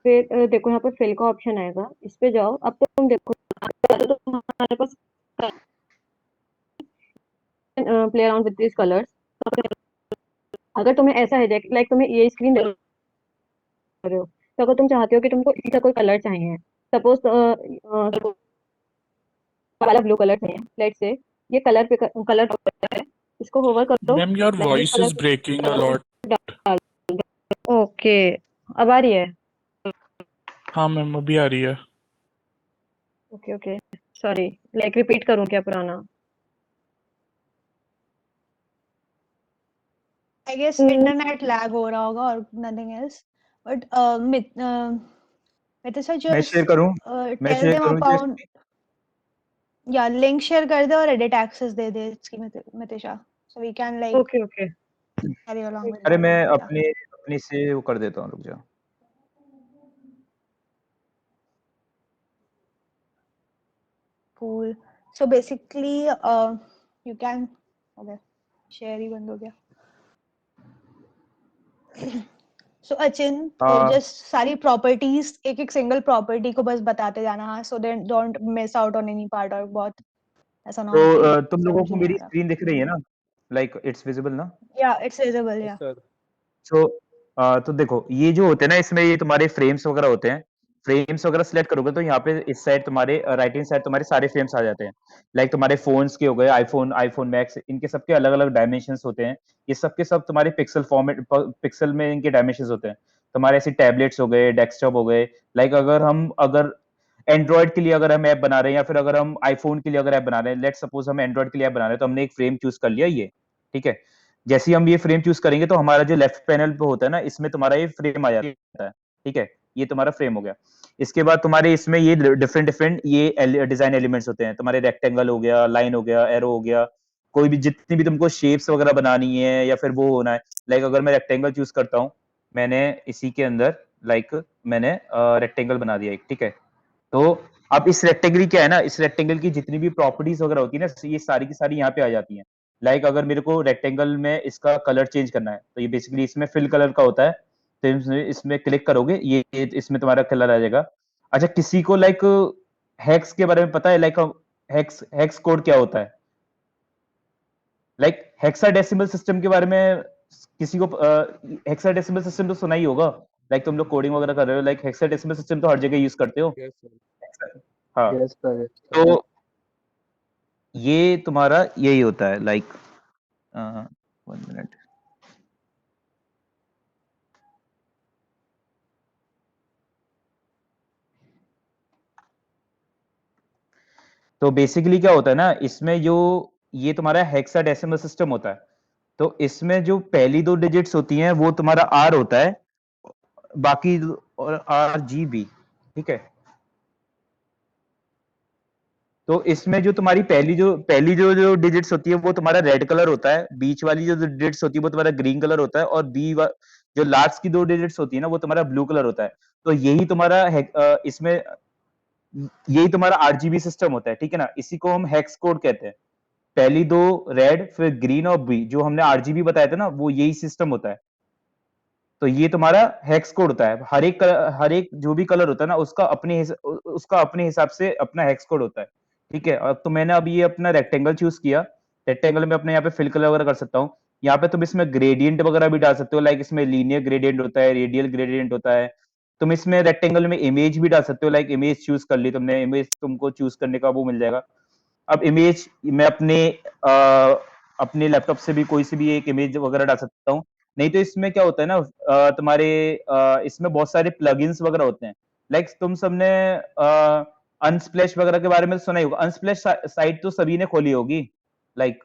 फिर देखो यहाँ पर फिल का ऑप्शन आएगा, इस पे जाओ. अब तो तुम देखो तो तुम्हारे पास play around with this colours. अगर तुम्हें ऐसा है लाइक तुम्हें ये स्क्रीन देख रहे हो, तो अगर तुम चाहते हो कि तुमको इसी का कोई कलर चाहिए, सपोज वाला ब्लू कलर चाहिए, लेट्स से ये कलर पे कलर है, इसको होवर कर दो. Ma'am, your voice is breaking a lot. Okay. अब आ रही है? हाँ मैम, अभी आ रही है. Okay okay, sorry. Like repeat करूं क्या पुराना? I guess internet lag हो रहा होगा और nothing else. But Mitisha, मैं just शेयर करूं मैं tell शेयर them करूं about, या लिंक शेयर कर दे और एडिट एक्सेस दे दे इसकी Mitisha, so we can like okay okay. carry along with अरे that. मैं Yeah. अपनी से वो कर देता हूँ, रुक जाओ. Cool. So basically you can okay, share ही बंद हो गया. So अचिन, just सारी प्रॉपर्टीज एक एक सिंगल प्रॉपर्टी को बस बताते जाना, हाँ, so then don't miss out on any part. और बहुत ऐसा ना हो तो कि तुम लोगों समझ को नहीं मेरी आ रहा. स्क्रीन दिख रही है ना? लाइक इट्स विजिबल ना? Yeah, it's visible. Yeah. सो तो देखो, ये जो होते हैं ना, इसमें ये तुम्हारे फ्रेम्स वगैरह होते हैं. फ्रेम्स वगैरह सिलेक्ट करोगे तो यहाँ पे इस साइड तुम्हारे राइट हैंड साइड तुम्हारे सारे फ्रेम्स आ जाते हैं. लाइक तुम्हारे फोन्स के हो गए, आईफोन मैक्स, इनके सबके अलग अलग डायमेंशंस होते हैं. ये सब के सब तुम्हारे पिक्सल फॉर्मेट, पिक्सल में इनके डायमेंशंस होते हैं. तुम्हारे ऐसे टैबलेट्स हो गए, डेस्कटॉप हो गए. लाइक अगर एंड्रॉइड के लिए अगर हम ऐप बना रहे हैं, या फिर अगर हम आईफोन के लिए अगर ऐप बना रहे हैं, लेट्स सपोज हम एंड्रॉइड के लिए ऐप बना रहे हैं, तो हमने एक फ्रेम चूज कर लिया ये, ठीक है. जैसे ही हम ये फ्रेम चूज करेंगे तो हमारा जो लेफ्ट पैनल पे होता है ना, इसमें तुम्हारा ये फ्रेम आ जाता है, ठीक है. ये तुम्हारा फ्रेम हो गया. इसके बाद तुम्हारे इसमें ये डिफरेंट डिफरेंट ये डिजाइन एलिमेंट्स होते हैं. तुम्हारे रेक्टेंगल हो गया, लाइन हो गया, एरो हो गया, कोई भी जितनी भी तुमको शेप्स वगैरह बनानी है या फिर वो होना है. लाइक अगर मैं रेक्टेंगल चूज करता हूँ, मैंने इसी के अंदर मैंने रेक्टेंगल बना दिया एक, ठीक है. तो अब इस रेक्टेंगल क्या है ना, इस रेक्टेंगल की जितनी भी प्रॉपर्टीज वगैरह होती है ना, ये सारी की सारी यहाँ पे आ जाती हैं. लाइक अगर मेरे को रेक्टेंगल में इसका कलर चेंज करना है, तो ये बेसिकली इसमें फिल कलर का होता है. तो इसमें क्लिक करोगे, ये इसमें तुम्हारा कलर आ जाएगा. अच्छा, किसी को लाइक हेक्स के बारे में पता है? लाइक हेक्स कोड क्या होता है? लाइक हेक्साडेसिमल सिस्टम के बारे में किसी को हेक्साडेसिमल सिस्टम तो सुना ही होगा. लाइक तुम लोग कोडिंग वगैरह कर रहे हो, लाइक हेक्साडेसिमल सिस्टम तो हर जगह यूज करते हो. हाँ. तो ये तुम्हारा यही होता है. Like 1 minute. तो बेसिकली क्या होता है ना, इसमें जो ये तुम्हारा हेक्साडेसिमल सिस्टम होता है, तो इसमें जो पहली 2 डिजिट्स होती हैं वो तुम्हारा आर होता है, बाकी और आर जी बी. ठीक है। तो इसमें जो तुम्हारी पहली जो डिजिट्स होती है वो तुम्हारा रेड कलर होता है, बीच वाली जो डिजिट्स होती है वो तुम्हारा ग्रीन कलर होता है, और जो लास्ट की 2 डिजिट्स होती है ना वो तुम्हारा ब्लू कलर होता है। तो इसमें यही तुम्हारा आरजीबी सिस्टम होता है, ठीक है ना। इसी को हम हेक्स कोड कहते हैं। पहली 2 रेड, फिर ग्रीन और बी, जो हमने आरजीबी बताया था ना, वो यही सिस्टम होता है। तो ये तुम्हारा हेक्स कोड होता है। हर एक जो भी कलर होता है ना उसका अपने हिसाब से अपना हेक्स कोड होता है, ठीक है। अब तो मैंने अब ये अपना रेक्टेंगल चूज किया। रेक्टेंगल में अपने यहाँ पे फिल कलर वगैरह कर सकता हूँ। यहाँ पे तुम इसमें ग्रेडियंट वगैरह भी डाल सकते हो, लाइक इसमें लीनियर ग्रेडियंट होता है, रेडियल ग्रेडियंट होता है। तुम इसमें रेक्टेंगल में इमेज भी डाल सकते हो, लाइक इमेज चूज कर ली तुमने, इमेज तुमको चूज करने का वो मिल जाएगा। अब इमेज मैं अपने लैपटॉप से भी कोई सी भी एक इमेज वगैरह डाल सकता हूँ। नहीं तो इसमें क्या होता है ना, तुम्हारे इसमें बहुत सारे प्लगइन्स वगैरह होते हैं। लाइक तुम सबने अनस्प्लैश वगैरह के बारे में सुना ही होगा। अनस्प्लैश साइट तो सभी ने खोली होगी, like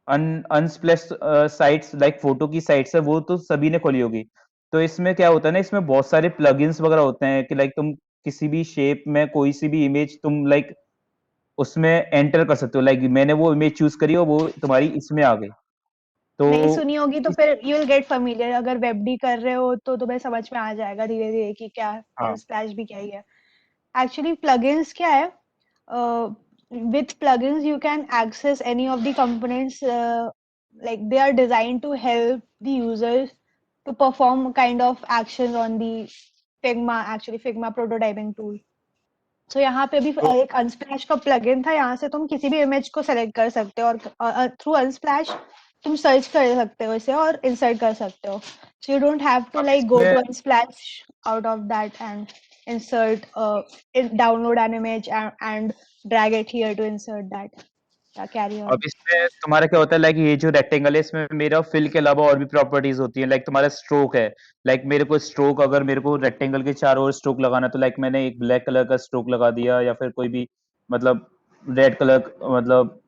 Unsplash sites, like photo की साइट्स है, वो तो सभी ने खोली होगी। तो इसमें क्या होता है ना, इसमें बहुत सारे प्लगइन्स वगैरह होते हैं कि लाइक तुम किसी भी शेप में कोई सी भी इमेज तुम लाइक उसमें एंटर कर सकते हो। लाइक मैंने वो इमेज चूज करी और वो तुम्हारी इसमें आ गई। तो नहीं सुनी होगी तो फिर यू विल गेट familiar। अगर वेब डी कर रहे हो तो तुम्हें समझ में आ जाएगा धीरे धीरे कि क्या हाँ, स्प्लैश भी क्या ही है। एक्चुअली प्लगइन्स क्या है, with plugins you can access any of the components, like they are designed to help the users to perform kind of actions on the Figma prototyping tool. So यहाँ पे भी तो एक unsplash का plugin था, यहाँ से तुम किसी भी इमेज को सेलेक्ट कर सकते हो और थ्रू unsplash तुम सर्च कर सकते हो इसे और इंसर्ट कर सकते हो। So you don't have to अब like go to इसमें unsplash out of that and insert download an image and drag it here to insert that. Yeah, carry अब on. इसमें तुम्हारा क्या होता है, लाइक ये जो रेक्टेंगल है इसमें मेरा फिल के अलावा और भी प्रॉपर्टीज होती है। लाइक तुम्हारा स्ट्रोक है, लाइक अगर मेरे को रेक्टेंगल के चारों ओर स्ट्रोक लगाना, तो लाइक मैंने एक ब्लैक कलर का स्ट्रोक लगा दिया, या फिर कोई भी मतलब रेड कलर, मतलब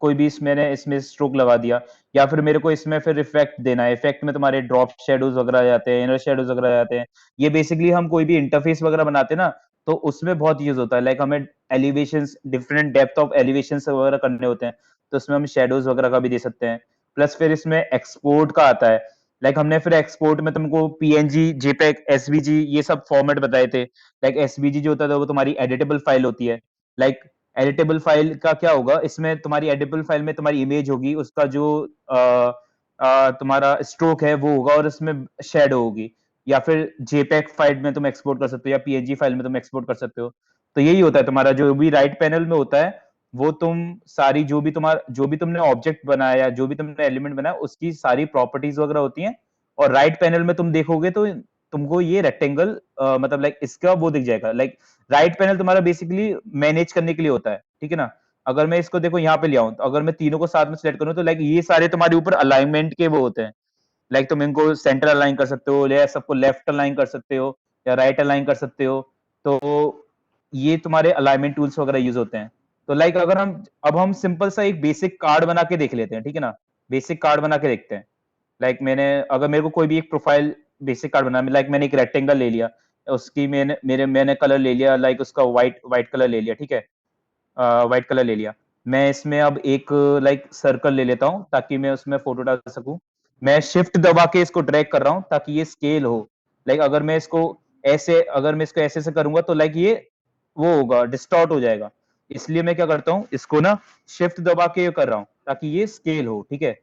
कोई भी मैंने इसमें स्ट्रोक लगा दिया। या फिर मेरे को इसमें फिर इफेक्ट देना है, इफेक्ट में तुम्हारे ड्रॉप शेडोज वगैरह आ जाते हैं, इनर शेडोज वगैरह आ जाते हैं। ये बेसिकली हम कोई भी इंटरफेस वगैरह बनाते हैं ना, तो उसमें बहुत यूज होता है। लाइक हमें elevations, different depth of elevations वगैरह करने होते हैं, तो उसमें हम शेडोज वगैरह का भी दे सकते हैं। प्लस फिर इसमें एक्सपोर्ट का आता है। लाइक हमने फिर एक्सपोर्ट में तुमको पीएनजी, जेपेग, एसवीजी ये सब फॉर्मेट बताए थे। लाइक एसवीजी जो होता है वो तुम्हारी एडिटेबल फाइल होती है। लाइक एडिटेबल फाइल का क्या होगा, इसमें तुम्हारी एडिटेबल फाइल में तुम्हारी इमेज होगी, उसका जो तुम्हारा स्ट्रोक है वो होगा, और उसमें शेडो होगी। या फिर जेपेग फाइल में तुम एक्सपोर्ट कर सकते हो, या पीएनजी फाइल में तुम एक्सपोर्ट कर सकते हो। तो यही होता है तुम्हारा जो भी राइट पैनल में होता है, वो तुम सारी जो भी तुमने ऑब्जेक्ट बनाया, जो भी तुमने एलिमेंट बनाया, उसकी सारी प्रॉपर्टीज वगैरह होती हैं। और राइट पैनल में तुम देखोगे तो तुमको ये रेक्टेंगल मतलब लाइक इसका वो दिख जाएगा। लाइक राइट पैनल तुम्हारा बेसिकली मैनेज करने के लिए होता है, ठीक है ना। अगर मैं इसको देखो यहाँ पे ले आऊं, तो अगर मैं तीनों को साथ में सिलेक्ट करूं, तो लाइक ये सारे तुम्हारे ऊपर अलाइनमेंट के वो होते हैं। लाइक तुम इनको सेंटर अलाइन कर सकते हो, या सबको लेफ्ट अलाइन कर सकते हो, या राइट अलाइन कर सकते हो। तो ये तुम्हारे अलाइनमेंट टूल्स वगैरह यूज होते हैं। तो लाइक अब हम सिंपल सा एक बेसिक कार्ड बना के देख लेते हैं, ठीक है ना। बेसिक कार्ड बना के देखते हैं। लाइक अगर मेरे को कोई भी एक प्रोफाइल बेसिक कार्ड बनाना, लाइक मैंने एक रेक्टेंगल ले लिया, उसकी मैंने कलर ले लिया, लाइक उसका व्हाइट कलर ले लिया, ठीक है। व्हाइट कलर ले लिया। मैं इसमें अब एक लाइक सर्कल ले लेता हूँ ताकि मैं उसमें फोटो डाल सकूं। मैं शिफ्ट दबा के इसको ड्रैग कर रहा हूँ ताकि ये स्केल हो। लाइक अगर मैं इसको ऐसे से करूंगा तो लाइक ये वो होगा, डिस्टॉर्ट हो जाएगा। इसलिए मैं क्या करता हूँ, इसको ना शिफ्ट दबा के कर रहा हूँ ताकि ये स्केल हो, ठीक है।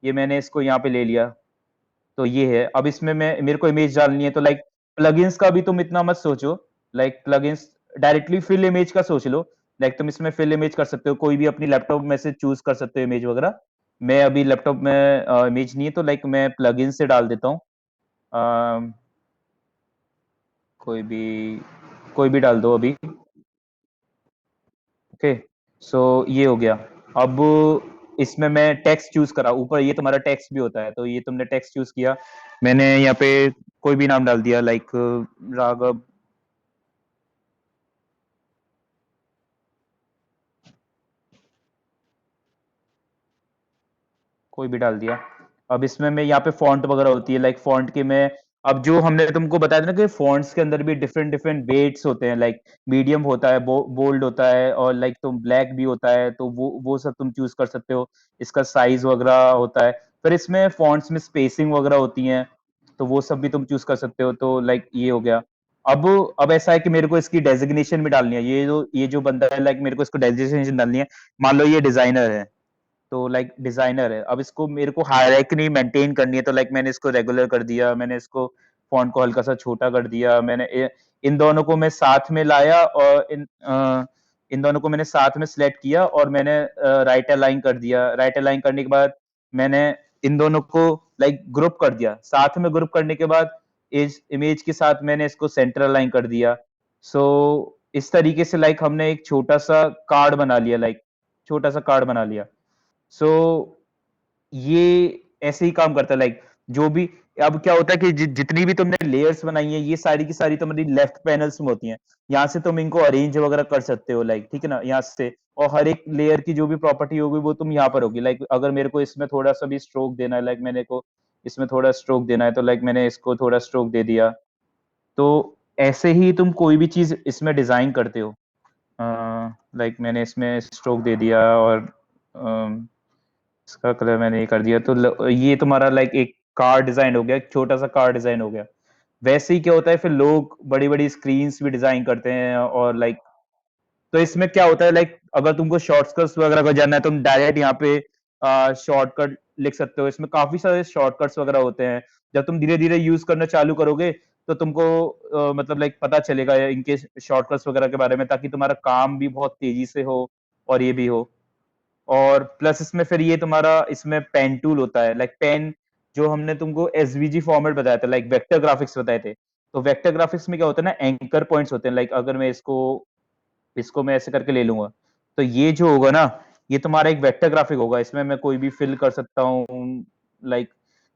ये मैंने इसको यहाँ पे ले लिया। तो ये है। अब इसमें मेरे को इमेज डालनी है, तो लाइक प्लगइन्स का भी तुम इतना मत सोचो। Like plugins directly fill image का सोच लो। लाइक तुम इसमें फिल इमेज कर सकते हो, कोई भी अपनी लैपटॉप में से चूज कर सकते हो इमेज वगैरह। मैं अभी लैपटॉप में इमेज नहीं है, तो लाइक मैं प्लगइन से डाल देता हूँ। अम, कोई भी कोई भी डाल दो अभी। ओके, सो ये हो गया। अब इसमें मैं टेक्स्ट चूज करा, ऊपर ये तुम्हारा टेक्स्ट भी होता है, तो ये तुमने टेक्स्ट चूज किया। मैंने यहाँ पे कोई भी नाम डाल दिया, लाइक राघव। कोई भी डाल दिया। अब इसमें मैं यहाँ पे फॉन्ट वगैरह होती है, लाइक फॉन्ट की मैं अब जो हमने तुमको बताया था ना कि फ़ॉन्ट्स के अंदर भी डिफरेंट डिफरेंट वेट्स होते हैं, लाइक मीडियम होता है, बोल्ड होता है, और लाइक तुम ब्लैक भी होता है, तो वो सब तुम चूज़ कर सकते हो। इसका साइज़ वगैरह होता है। फिर इसमें फ़ॉन्ट्स में स्पेसिंग वगैरह होती हैं, तो वो सब भी तुम चूज़ कर सकते हो। तो लाइक ये हो गया। अब ऐसा है कि मेरे को इसकी डेज़िग्नेशन भी डालनी है। ये जो बंदा है, लाइक मेरे को इसको डेज़िग्नेशन डालनी है। मान लो ये डिज़ाइनर है, तो लाइक डिजाइनर है। अब इसको मेरे को हायरार्की मेंटेन करनी है, तो लाइक मैंने इसको रेगुलर कर दिया, मैंने इसको फॉन्ट को हल्का सा छोटा कर दिया, इन दोनों को मैं साथ में लाया, और इन दोनों को मैंने साथ में सिलेक्ट किया, और मैंने राइट अलाइन कर दिया। राइट अलाइन करने के बाद मैंने इन दोनों को लाइक ग्रुप कर दिया। साथ में ग्रुप करने के बाद इस इमेज के साथ मैंने इसको सेंटर अलाइन कर दिया। सो इस तरीके से लाइक हमने एक छोटा सा कार्ड बना लिया, लाइक छोटा सा कार्ड बना लिया। सो ये ऐसे ही काम करता है, लाइक जो भी। अब क्या होता है कि जितनी भी तुमने लेयर्स बनाई है, ये सारी की सारी तुम्हारी लेफ्ट पैनल्स में होती हैं। यहाँ से तुम इनको अरेंज वगैरह कर सकते हो, लाइक ठीक है ना, यहाँ से। और हर एक लेयर की जो भी प्रॉपर्टी होगी वो तुम यहाँ पर होगी। लाइक अगर मेरे को इसमें थोड़ा सा भी स्ट्रोक देना है, लाइक मैंने को इसमें थोड़ा स्ट्रोक देना है, तो लाइक मैंने इसको थोड़ा स्ट्रोक दे दिया। तो ऐसे ही तुम कोई भी चीज इसमें डिजाइन करते हो। लाइक मैंने इसमें स्ट्रोक दे दिया, और इसका कलर मैंने ये कर दिया, तो ये तुम्हारा लाइक एक कार डिजाइन हो गया, एक छोटा सा कार डिजाइन हो गया। वैसे ही क्या होता है, फिर लोग बड़ी बड़ी स्क्रीन्स भी डिजाइन करते हैं, और लाइक तो इसमें क्या होता है, लाइक अगर तुमको शॉर्टकट्स वगैरह को जानना है, तुम डायरेक्ट यहाँ पे शॉर्टकट लिख सकते हो। इसमें काफी सारे शॉर्टकट्स वगैरह होते हैं। जब तुम धीरे धीरे यूज करना चालू करोगे, तो तुमको मतलब लाइक पता चलेगा इनके शॉर्टकट्स वगैरह के बारे में, ताकि तुम्हारा काम भी बहुत तेजी से हो, और ये भी हो। और प्लस इसमें फिर ये तुम्हारा इसमें पेन टूल होता है, लाइक पेन जो हमने तुमको एसवीजी फॉर्मेट बताया था, लाइक वेक्टर ग्राफिक्स बताए थे। तो वेक्टर ग्राफिक्स में क्या होता है ना, एंकर पॉइंट्स होते हैं। लाइक अगर मैं इसको इसको मैं ऐसे करके ले लूंगा, तो ये जो होगा ना, ये तुम्हारा एक वेक्टर ग्राफिक होगा। इसमें मैं कोई भी फिल कर सकता हूँ, लाइक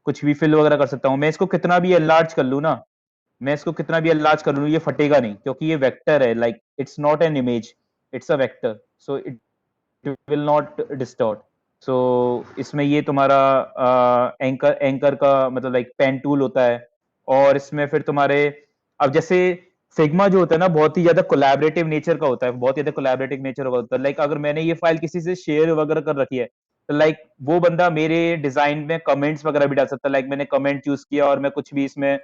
कुछ भी फिल वगैरह कर सकता हूँ। मैं इसको कितना भी एनलार्ज कर लूँ ना, मैं इसको कितना भी एनलार्ज कर लूँ, ये फटेगा नहीं, क्योंकि ये वेक्टर है। Like it's not an image, it's a vector, so it will not distort. So इसमें ये तुम्हारा एंकर एंकर का मतलब लाइक पेन टूल होता है। और इसमें फिर तुम्हारे, अब जैसे फिग्मा जो होता है ना, बहुत ही ज्यादा कोलैबोरेटिव नेचर का होता है, बहुत ज्यादा कोलैबोरेटिव नेचर का होता है। लाइक अगर मैंने ये फाइल किसी से शेयर वगैरह कर रखी है, तो लाइक वो बंदा मेरे डिजाइन में कमेंट्स वगैरह भी डाल सकता है। लाइक मैंने कमेंट चूज किया, और मैं कुछ भी इसमें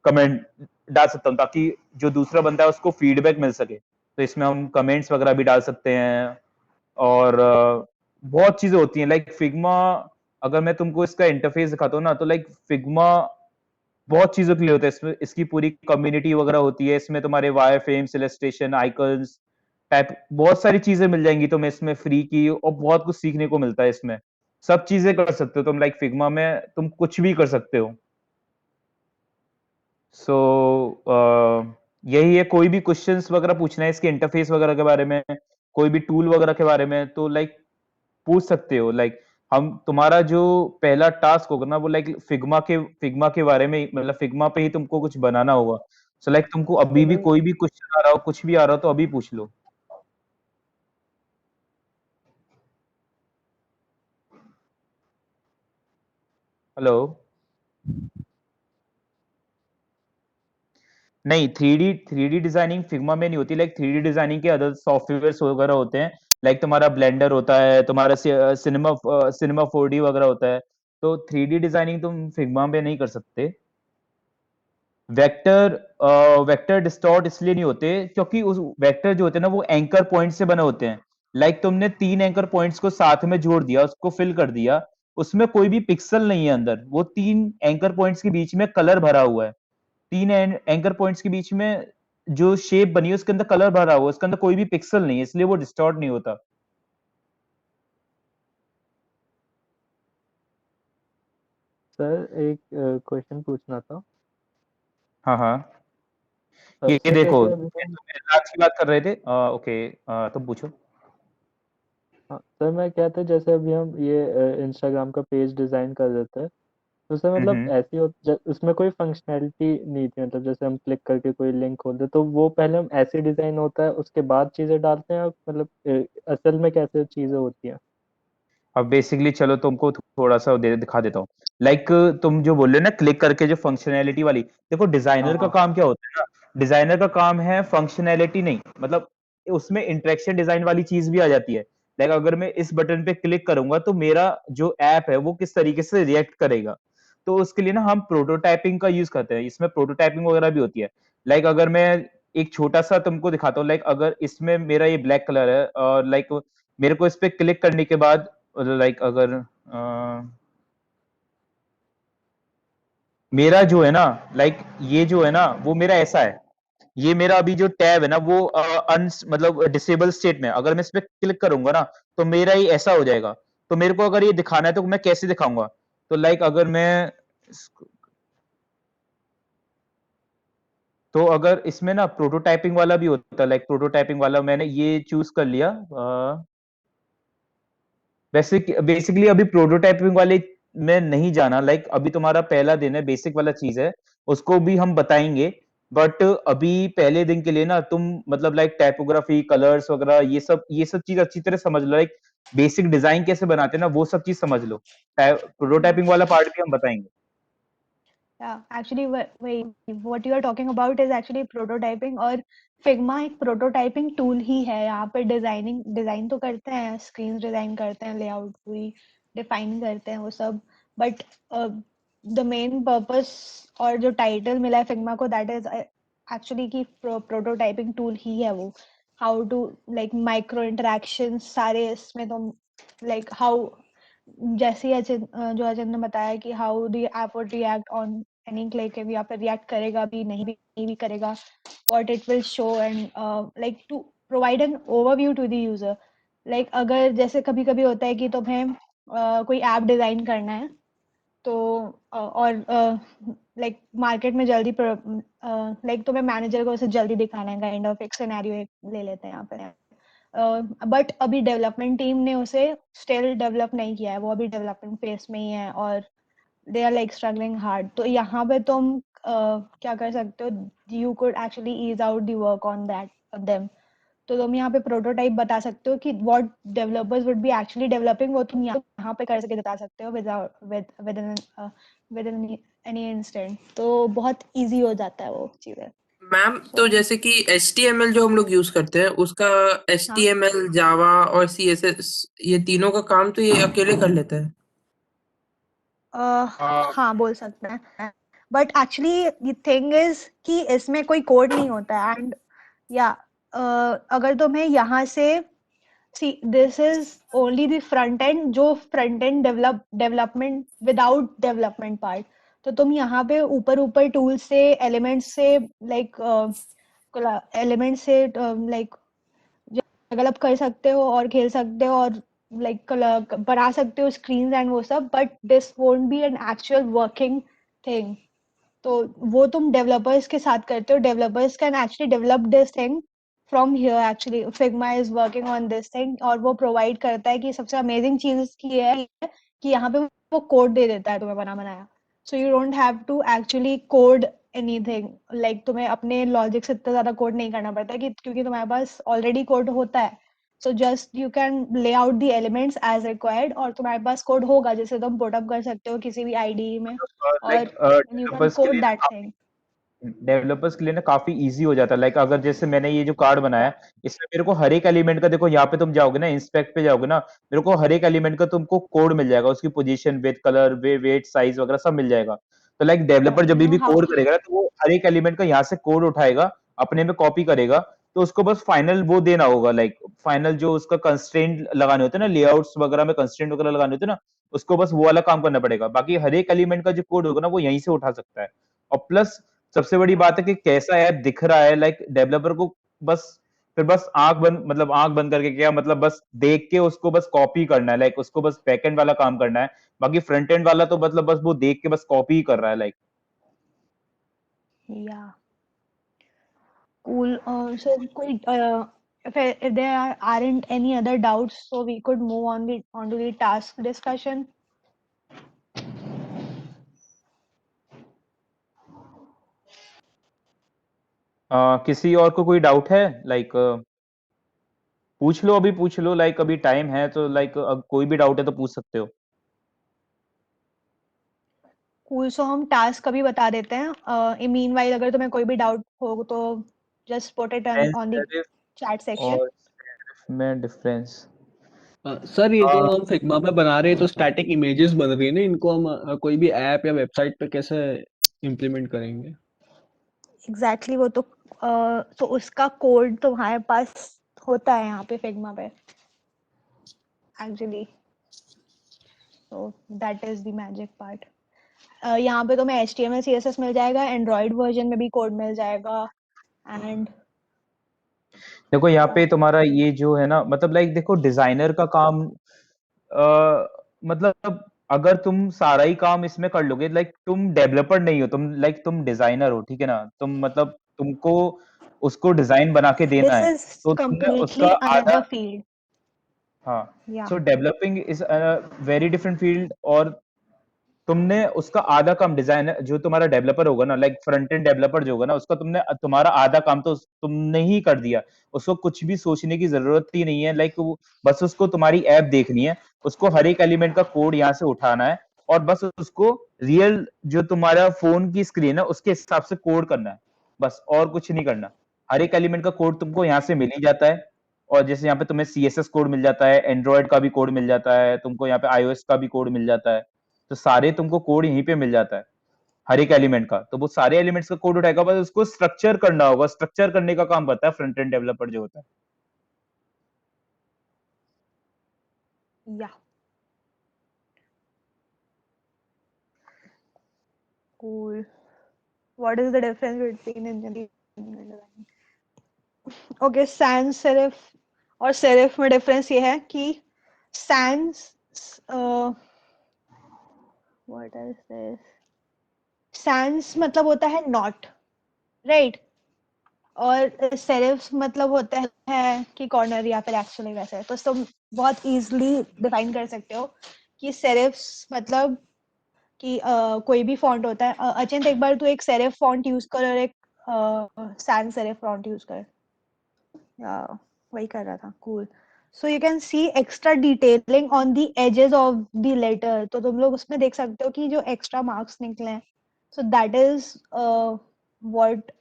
कमेंट डाल सकता हूँ, ताकि जो दूसरा बंदा है उसको फीडबैक मिल सके। तो इसमें हम कमेंट्स वगैरह भी डाल सकते हैं। और बहुत चीजें होती हैं, लाइक फिग्मा। अगर मैं तुमको इसका इंटरफेस दिखाता हूँ ना, तो लाइक फिग्मा बहुत चीजों के लिए होता है। इसमें इसकी पूरी कम्युनिटी वगैरह होती है। इसमें तुम्हारे wire frames, illustration, icons type बहुत सारी चीजें मिल जाएंगी तुम्हें इसमें फ्री की, और बहुत कुछ सीखने को मिलता है इसमें। सब चीजें कर सकते हो तुम, लाइक फिग्मा में तुम कुछ भी कर सकते हो। सो यही है। कोई भी क्वेश्चंस वगैरह पूछना है इसके इंटरफेस वगैरह के बारे में, कोई भी टूल वगैरह के बारे में, तो लाइक पूछ सकते हो। लाइक हम तुम्हारा जो पहला टास्क होगा ना, वो लाइक फिग्मा के बारे में मतलब फिग्मा पे ही तुमको कुछ बनाना होगा। सो लाइक तुमको अभी भी कोई भी क्वेश्चन आ रहा हो, कुछ भी आ रहा हो, तो अभी पूछ लो। हेलो। नहीं, थ्री डी डिजाइनिंग फिग्मा में नहीं होती। लाइक थ्री डी डिजाइनिंग के अदर सॉफ्टवेयर वगैरह होते हैं। लाइक तुम्हारा ब्लेंडर होता है, तुम्हारा सिनेमा 4D वगैरह होता है। तो थ्री डी डिजाइनिंग तुम फिग्मा में नहीं कर सकते। वेक्टर वेक्टर डिस्टॉर्ट इसलिए नहीं होते, क्योंकि उस वेक्टर जो होते हैं ना, वो एंकर पॉइंट से बने होते हैं। लाइक तुमने 3 एंकर पॉइंट्स को साथ में जोड़ दिया, उसको फिल कर दिया, उसमें कोई भी पिक्सल नहीं है अंदर। वो 3 एंकर पॉइंट्स के बीच में कलर भरा हुआ है। 3 एंकर पॉइंट्स के बीच में जो शेप बनी है, उसके अंदर कलर भरा हुआ है, उसके अंदर कोई भी पिक्सल नहीं है, इसलिए वो डिस्टॉर्ट नहीं होता। सर एक क्वेश्चन पूछना था। हाँ हाँ, ये सर देखो, जैसे अभी हम तुम एनलार्ज की बात कर रहे थे। ओके, तुम पूछो। हाँ सर, मैं क्या था, जैसे अभी हम ये इंस्टाग्राम का पेज डिजाइन कर देते हैं, तो सर मतलब हम्म। ऐसी उसमें कोई फंक्शनैलिटी नहीं थी। मतलब जैसे हम क्लिक करके कोई लिंक खोलते, तो वो पहले हम ऐसे डिजाइन होता है, उसके बाद चीजें डालते हैं, मतलब असल में कैसे चीजें होती हैं। अब बेसिकली चलो तुमको थोड़ा सा दिखा देता हूँ। लाइक तुम जो बोल रहे हो ना क्लिक करके जो फंक्शनैलिटी वाली, देखो डिजाइनर का हाँ काम क्या होता है ना, डिजाइनर का काम है फंक्शनैलिटी नहीं, मतलब उसमें इंटरेक्शन डिजाइन वाली चीज भी आ जाती है। लाइक अगर मैं इस बटन पे क्लिक करूंगा तो मेरा जो ऐप है वो किस तरीके से रिएक्ट करेगा, तो उसके लिए ना हम प्रोटोटाइपिंग का यूज करते हैं, इसमें प्रोटोटाइपिंग वगैरह भी होती है। लाइक अगर मैं एक छोटा सा तुमको दिखाता हूँ, लाइक अगर इसमें मेरा ये ब्लैक कलर है और लाइक मेरे को इस पे क्लिक करने के बाद, लाइक अगर मेरा जो है ना, लाइक ये जो है ना वो मेरा ऐसा है, ये मेरा अभी जो टैब है ना वो मतलब डिसेबल स्टेट में है। अगर मैं इस पे क्लिक करूंगा ना तो मेरा ही ऐसा हो जाएगा। तो मेरे को अगर ये दिखाना है तो मैं कैसे दिखाऊंगा, तो लाइक अगर मैं तो अगर इसमें ना प्रोटोटाइपिंग वाला भी होता है, लाइक प्रोटोटाइपिंग वाला मैंने ये चूज कर लिया। वैसे बेसिकली अभी प्रोटोटाइपिंग वाले में नहीं जाना, लाइक अभी तुम्हारा पहला दिन है, बेसिक वाला चीज है, उसको भी हम बताएंगे। बट अभी पहले दिन के लिए ना तुम मतलब लाइक टाइपोग्राफी कलर्स वगैरह ये सब चीज अच्छी तरह समझ लो, लाइक बेसिक डिजाइन कैसे बनाते हैं ना वो सब चीज समझ लो। प्रोटोटाइपिंग वाला पार्ट भी हम बताएंगे। Yeah, actually, what you are talking about is actually prototyping और Figma एक प्रोटोटाइपिंग टूल ही है। यहाँ पे डिजाइन तो करते हैं, स्क्रीन डिजाइन करते हैं, लेआउट पूरी डिफाइन करते हैं वो सब, बट द मेन पर्पस और जो टाइटल मिला है फिग्मा को, दैट इज एक्चुअली कि प्रोटोटाइपिंग टूल ही है वो। How to like micro interaction सारे इसमें तुम लाइक हाउ, जैसे ही जो अजय ने बताया कि how the app would react on any click, या फिर रिएक्ट करेगा भी नहीं भी करेगा, what it will show, and like to provide an overview to the user. Like अगर जैसे कभी कभी होता है कि तुम्हें कोई ऐप डिजाइन करना है, तो और लाइक मार्केट में जल्दी लाइक तुम्हें मैनेजर को उसे जल्दी दिखाना है, काइंड ऑफ एक सिनेरियो ले लेते हैं यहाँ पे। बट अभी डेवलपमेंट टीम ने उसे स्टिल डेवलप नहीं किया है, वो अभी डेवलपमेंट फेस में ही है और they are like struggling hard. तो यहाँ पे तुम क्या कर सकते हो, you could actually ease out the work on that them. तो तुम यहाँ पे प्रोटोटाइप बता सकते हो कि what developers would be actually developing, वो तुम यहाँ पे करके बता सकते हो विद इन एनी इंस्टेंट। तो बहुत इजी हो जाता है वो चीजें। मैम तो So, जैसे कि HTML जो हम लोग यूज करते हैं उसका हाँ HTML जावा और CSS ये तीनों का काम तो ये अकेले कर लेता है। हाँ बोल सकते हैं, बट एक्चुअली थिंग इज कि इसमें कोई कोड नहीं होता है। एंड या अगर तुम्हें यहाँ से see, this is only the front end, जो front end development without development part. तो तुम यहाँ पे ऊपर ऊपर टूल से एलिमेंट्स से लाइक लाइक डेवलप कर सकते हो और खेल सकते हो और लाइक बना सकते हो स्क्रीन एंड वो सब, but this won't be an actual working thing. तो वो तुम डेवलपर्स के साथ करते हो, developers can actually develop this thing from here. Actually Figma is working on this thing और वो प्रोवाइड करता है कि सबसे अमेजिंग चीज की है कि यहाँ पे वो कोड दे देता है तुम्हें बना बनाया। So you don't have to actually code anything, like तुम्हें अपने लॉजिक से इतना ज्यादा कोड नहीं करना पड़ता कि क्योंकि तुम्हारे पास ऑलरेडी कोड होता है। So just you can lay out the elements as required और तुम्हारे पास कोड होगा जिसे तुम पुटअप कर सकते हो किसी भी आईडी में, और लाइक you can डेवलपर्स के code लिए that thing. डेवलपर्स के लिए ना काफी इजी हो जाता है। लाइक अगर जैसे मैंने ये जो कार्ड बनाया, इसमें मेरे को हर एक एलिमेंट का, देखो यहाँ पे तुम जाओगे ना, इंस्पेक्ट पे जाओगे ना, मेरे को हर एक एलिमेंट का तुमको कोड मिल जाएगा, उसकी position, width, colour, weight, size वगैरह सब मिल जाएगा। तो लाइक डेवलपर जब भी How? कोड करेगा ना तो वो हर एक एलिमेंट का यहाँ से कोड उठाएगा, अपने में कॉपी करेगा, तो उसको बस फाइनल वो देना होगा, लाइक फाइनल जो उसका कंस्ट्रेंट लगाने होते हैं ना, लेआउट्स वगैरह में कंस्ट्रेंट वगैरह लगाने होते हैं ना, उसको बस वो वाला काम करना पड़ेगा। बाकी हर एक एलिमेंट का जो कोड होगा ना वो यहीं से उठा सकता है। और प्लस सबसे बड़ी बात है कि कैसा ऐप दिख रहा है, लाइक डेवलपर को बस फिर बस आंख बंद करके, क्या मतलब बस देख के उसको बस कॉपी करना है, लाइक उसको बस बैकएंड वाला काम करना है। बाकी फ्रंट एंड वाला तो मतलब बस वो देख के बस कॉपी ही कर रहा है, like. Yeah, cool. So, if there aren't any other doubts, so we could move on to the task discussion. किसी और को कोई डाउट है, लाइक पूछ लो, अभी पूछ लो, लाइक अभी टाइम है, तो लाइक कोई भी डाउट है तो पूछ सकते हो। कूल, सो हम टास्क अभी बता देते हैं। मीनवाइल अगर तुम्हें कोई भी डाउट हो तो just put it on the serif chat section. और सेरिफ में डिफरेंस। सर ये जो हम फिग्मा पे बना रहे हैं तो स्टैटिक इमेजेस बन रही है ना, इनको हम कोई भी ऐप या वेबसाइट पे कैसे इम्प्लीमेंट करेंगे? एग्जैक्टली वो तो उसका कोड तुम्हारे पास होता है यहाँ पे फिग्मा पे एक्चुअली, तो that is the magic part. यहाँ पे तुम्हें HTML CSS मिल जाएगा, एंड्रॉइड वर्जन में भी कोड मिल जाएगा एंड देखो यहाँ पे तुम्हारा ये जो है ना, मतलब लाइक देखो डिजाइनर का काम, मतलब अगर तुम सारा ही काम इसमें कर लोगे, लाइक तुम डेवलपर नहीं हो, तुम डिजाइनर हो, ठीक है ना, तुम मतलब तुमको उसको डिजाइन बना के देना दिस है, इज तो तुमने उसका कंप्लीटली आधा, अनदर फील्ड। हाँ, या so developing is very different field, और तुमने उसका आधा काम डिजाइन, जो तुम्हारा डेवलपर होगा ना, लाइक फ्रंट एंड डेवलपर जो होगा ना, उसका तुम्हारा आधा काम तो तुमने ही कर दिया। उसको कुछ भी सोचने की जरूरत ही नहीं है, लाइक बस उसको तुम्हारी ऐप देखनी है, उसको हर एक एलिमेंट का कोड यहाँ से उठाना है, और बस उसको रियल जो तुम्हारा फोन की स्क्रीन है उसके हिसाब से कोड करना है, बस और कुछ नहीं करना। हर एक एलिमेंट का कोड तुमको यहाँ से मिल ही जाता है, और जैसे यहाँ पे तुम्हें CSS कोड मिल जाता है, एंड्रॉइड का भी कोड मिल जाता है, तुमको यहाँ पे iOS का भी कोड मिल जाता है, तो सारे तुमको कोड यहीं पे मिल जाता है हर एक एलिमेंट का। तो वो सारे एलिमेंट्स का कोड उठाएगा, बस उसको स्ट्रक्चर करना होगा, स्ट्रक्चर करने का काम करता है फ्रंट एंड डेवलपर जो होता है। या cool. What is the difference between engineering and design? Okay, sans serif और serif में डिफरेंस ये है कि sans what is this? sans मतलब होता है not, right? और serif मतलब होता है कि कॉर्नर या फिर एक्चुअली वैसे, तो तुम बहुत इजीली डिफाइन कर सकते हो कि serifs मतलब कि कोई भी फॉन्ट होता है। अचिंत एक बार तू एक सेरिफ फॉन्ट यूज कर और एक सैन सेरिफ फॉन्ट यूज कर। या वही कर रहा था। Cool, so you can see extra detailing on the edges of the letter, तो तुम लोग उसमें देख सकते हो कि जो एक्स्ट्रा मार्क्स निकले हैं, so that is what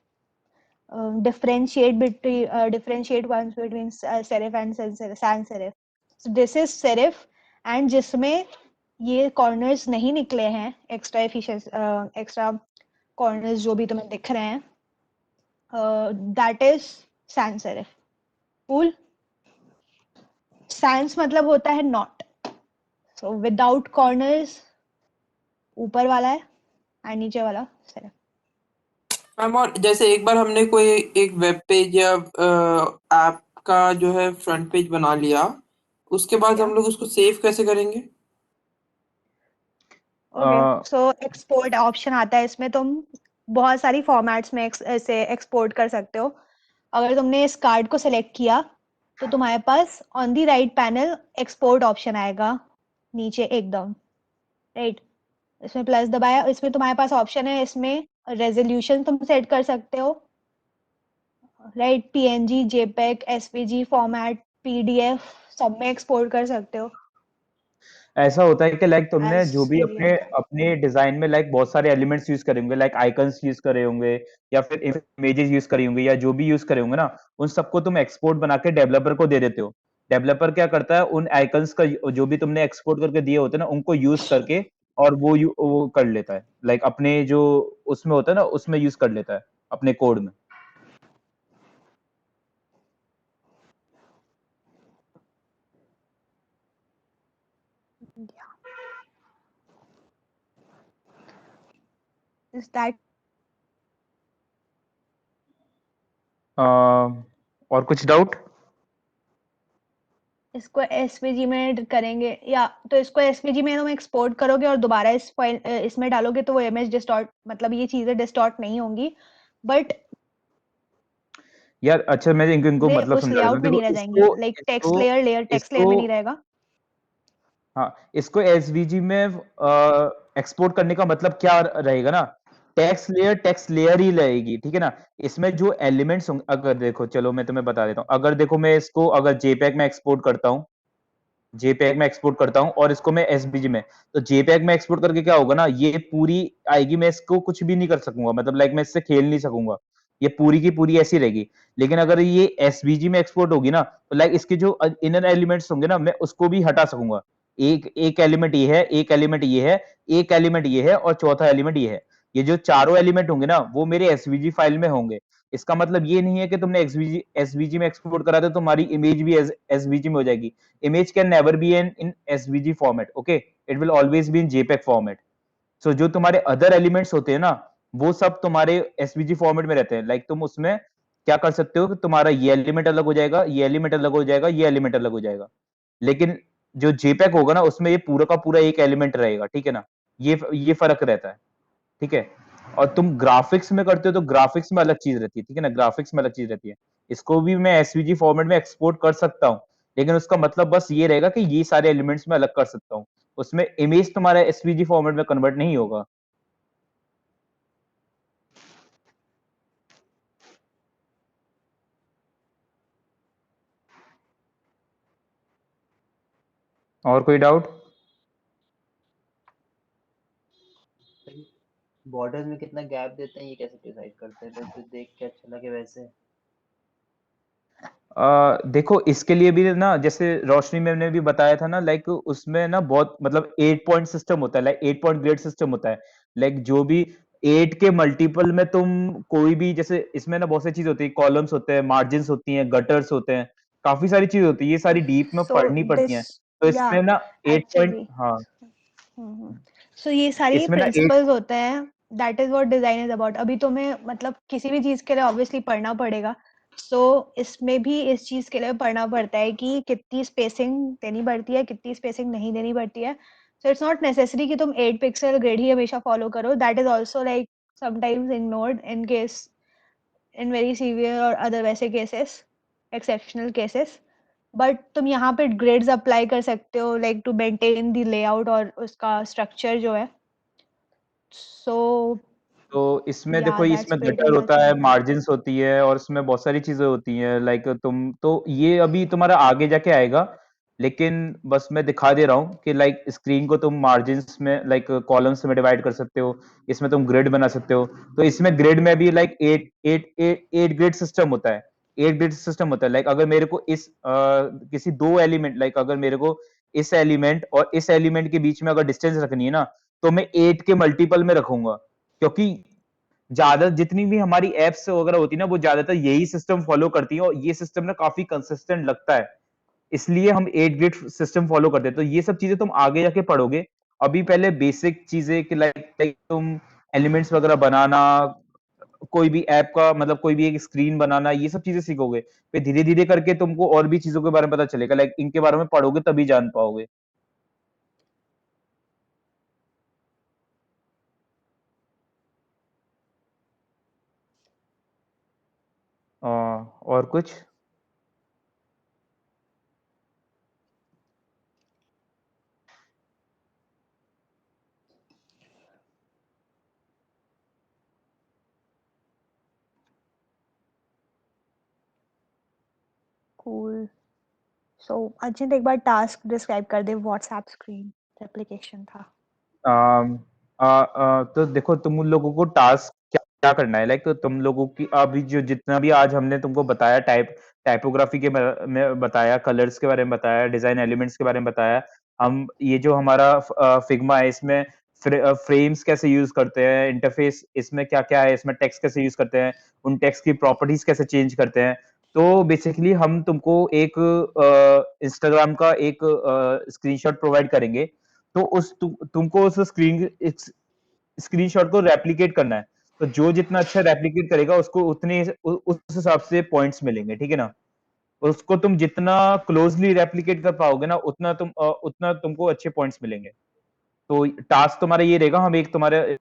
differentiate ones between serif and sans serif. So this is serif, and जिसमें ये कॉर्नर्स नहीं निकले हैं, एक्स्ट्रा एक्स्ट्रा कॉर्नर्स जो भी तुम्हें दिख रहे हैं, that is sans serif. Cool. sans मतलब होता है नॉट, सो विदाउट कॉर्नर्स ऊपर वाला है एंड नीचे वाला serif. मैम और जैसे एक बार हमने कोई एक वेब पेज या ऐप का जो है फ्रंट पेज बना लिया, उसके बाद हम लोग उसको सेव कैसे करेंगे? ओके, सो एक्सपोर्ट ऑप्शन आता है इसमें, तुम बहुत सारी फॉर्मेट्स में ऐसे एक्सपोर्ट कर सकते हो। अगर तुमने इस कार्ड को सिलेक्ट किया तो तुम्हारे pass on the right panel export option आएगा नीचे एकदम, राइट? इसमें प्लस दबाया, इसमें तुम्हारे पास ऑप्शन है, इसमें रेजोल्यूशन तुम सेट कर सकते हो, right? PNG, JPEG, SVG format, PDF सब में एक्सपोर्ट कर सकते हो। ऐसा होता है कि लाइक तुमने As जो भी per अपने your अपने डिजाइन में लाइक बहुत सारे एलिमेंट्स यूज करे होंगे, लाइक आइकन्स यूज करे होंगे, या फिर इमेजेस यूज करे होंगे, या जो भी यूज करे होंगे ना, उन सबको तुम एक्सपोर्ट बना के डेवलपर को दे देते हो। डेवलपर क्या करता है, उन आइकन्स का जो भी तुमने एक्सपोर्ट करके दिए होते हैं ना, उनको यूज करके, और वो कर लेता है, लाइक अपने जो उसमें होता है ना, उसमें यूज कर लेता है अपने कोड में। yeah. Is that और कुछ डाउट? इसको SVG में करेंगे, या तो इसको SVG में तुम एक्सपोर्ट करोगे और दोबारा इस फाइल इसमें डालोगे तो वो इमेज डिस्टॉर्ट, मतलब ये चीजें डिस्टॉर्ट नहीं होंगी, बट यार अच्छा, मैं इनको वे मतलब उस समझा देता हूँ। लेआउट में नहीं देखो रह जाएंगी, इसको लाइक टेक्स्ट इसको लेयर में नहीं इसको रहेगा। हाँ, इसको एसवीजी में एक्सपोर्ट करने का मतलब क्या रहेगा ना, टेक्स्ट लेयर ही रहेगी, ठीक है ना। इसमें जो एलिमेंट्स होंगे, अगर देखो चलो मैं तुम्हें बता देता हूँ, अगर देखो मैं इसको अगर जेपीईजी में एक्सपोर्ट करता हूँ, जेपीईजी में एक्सपोर्ट करता हूँ और इसको मैं एसवीजी में, तो जेपीईजी में एक्सपोर्ट करके क्या होगा ना, ये पूरी आएगी, मैं इसको कुछ भी नहीं कर सकूंगा, मतलब लाइक मैं इससे खेल नहीं सकूंगा, ये पूरी की पूरी ऐसी रहेगी। लेकिन अगर ये एसवीजी में एक्सपोर्ट होगी ना, तो लाइक इसके जो इनर एलिमेंट्स होंगे ना, मैं उसको भी हटा सकूंगा। एक एक एलिमेंट ये है, एक एलिमेंट ये है, एक एलिमेंट ये है और चौथा एलिमेंट ये है। ये जो चारों एलिमेंट होंगे ना, वो मेरे एसवीजी फाइल में होंगे। इसका मतलब ये नहीं है कि तुमने एसवीजी में एक्सपोर्ट करा तो तुम्हारी इमेज भी एसवीजी में हो जाएगी। Image can never be in SVG format, okay? It will always be in JPEG format. So जो तुम्हारे other elements होते हैं ना, वो सब तुम्हारे SVG फॉर्मेट में रहते हैं। लाइक तुम उसमें क्या कर सकते हो कि तुम्हारा ये एलिमेंट अलग हो जाएगा, ये एलिमेंट अलग हो जाएगा, ये एलिमेंट अलग हो जाएगा। लेकिन जो JPEG होगा ना, उसमें ये पूरा का पूरा एक एलिमेंट रहेगा, ठीक है ना। ये फर्क रहता है, ठीक है। और तुम ग्राफिक्स में करते हो तो ग्राफिक्स में अलग चीज रहती है, ठीक है ना, ग्राफिक्स में अलग चीज रहती है। इसको भी मैं एसवीजी फॉर्मेट में एक्सपोर्ट कर सकता हूँ, लेकिन उसका मतलब बस ये रहेगा कि ये सारे एलिमेंट्स में अलग कर सकता हूँ, उसमें इमेज तुम्हारा एसवीजी फॉर्मेट में कन्वर्ट नहीं होगा। और कोई डाउट? बॉर्डर्स में कितना गैप देते हैं ये कैसे डिसाइड करते हैं? तो देख के अच्छा लगे वैसे। देखो इसके लिए भी ना, जैसे रोशनी मैम ने भी बताया था ना, लाइक उसमें ना बहुत मतलब 8 पॉइंट सिस्टम होता है, लाइक 8 पॉइंट ग्रेड सिस्टम होता है। लाइक जो भी 8 के मल्टीपल में तुम कोई भी, जैसे इसमें ना बहुत सारी चीज होती है, कॉलम्स होते हैं, मार्जिन्स होती हैं, गटर्स होते हैं, काफी सारी चीज होती है, ये सारी डीप में So पढ़नी पड़ती हैं। this, तो yeah, इसमें ना 8 पॉइंट, actually. हाँ सो ये सारी इसमें ना 8, प्रिंसिपल्स होते हैं, that is what design is about. अभी तुम्हें मतलब किसी भी चीज के लिए ऑब्वियसली पढ़ना पड़ेगा, सो इसमें भी इस चीज के लिए पढ़ना पड़ता है कि कितनी स्पेसिंग देनी पड़ती है, कितनी स्पेसिंग नहीं देनी पड़ती है। सो इट्स नॉट नेसेसरी कि तुम 8 पिक्सल ग्रिड ही हमेशा फॉलो करो, that is also like sometimes ignored in case, in very severe और अदर वैसे केसेस, एक्सेप्शनल केसेस। बट तुम यहाँ पे ग्रिड्स अप्लाई कर सकते हो like to maintain the layout और उसका स्ट्रक्चर जो है। सो तो इसमें या देखो दैट्स इसमें प्रीटी गटर मच होता है, इट। मार्जिन्स होती है और इसमें बहुत सारी चीजें होती हैं, लाइक तुम तो ये अभी तुम्हारा आगे जाके आएगा, लेकिन बस मैं दिखा दे रहा हूँ कि लाइक स्क्रीन को तुम मार्जिन्स में लाइक कॉलम्स में डिवाइड कर सकते हो, इसमें तुम ग्रिड बना सकते हो। तो इसमें ग्रिड में भी लाइक 8 ग्रिड सिस्टम होता है, 8 ग्रिड सिस्टम होता है। लाइक अगर मेरे को इस किसी दो एलिमेंट, लाइक अगर मेरे को इस एलिमेंट और इस एलिमेंट के बीच में अगर डिस्टेंस रखनी है ना, तो मैं 8 के मल्टीपल में रखूंगा, क्योंकि ज्यादा जितनी भी हमारी एप्स वगैरह होती है ना, वो ज्यादातर यही सिस्टम फॉलो करती है और ये सिस्टम ना काफी कंसिस्टेंट लगता है, इसलिए हम 8 ग्रिड सिस्टम फॉलो करते हैं। तो ये सब चीजें तुम आगे जाके पढ़ोगे, अभी पहले बेसिक चीजें कि लाइक तुम एलिमेंट्स वगैरह बनाना, कोई भी ऐप का मतलब कोई भी एक स्क्रीन बनाना, ये सब चीजें सीखोगे, फिर धीरे धीरे करके तुमको और भी चीजों के बारे में पता चलेगा, लाइक इनके बारे में पढ़ोगे तभी जान पाओगे। और कुछ? कूल। सो अजित एक बार टास्क डिस्क्राइब कर दे, व्हाट्सएप स्क्रीन एप्लीकेशन था। तो देखो तुम उन लोगों को टास्क क्या क्या करना है, लाइक तुम लोगों की अभी जो जितना भी आज हमने तुमको बताया, टाइपोग्राफी के में बताया, कलर्स के बारे में बताया, डिजाइन एलिमेंट्स के बारे में बताया, हम ये जो हमारा फिग्मा है इसमें फ्रेम्स कैसे यूज करते हैं, इंटरफेस इसमें क्या क्या है, इसमें टेक्स्ट कैसे यूज करते हैं, उन टेक्स्ट की प्रॉपर्टीज कैसे चेंज करते हैं। तो बेसिकली हम तुमको एक इंस्टाग्राम का एक स्क्रीनशॉट प्रोवाइड करेंगे, तो तुमको उस स्क्रीनशॉट को रेप्लिकेट करना है। तो जो जितना अच्छा रेप्लिकेट करेगा उसको उतने उस हिसाब से पॉइंट्स मिलेंगे, ठीक है ना। उसको तुम जितना क्लोजली रेप्लिकेट कर पाओगे ना, उतना तुमको अच्छे पॉइंट्स मिलेंगे। तो टास्क तुम्हारा ये रहेगा, हम एक तुम्हारे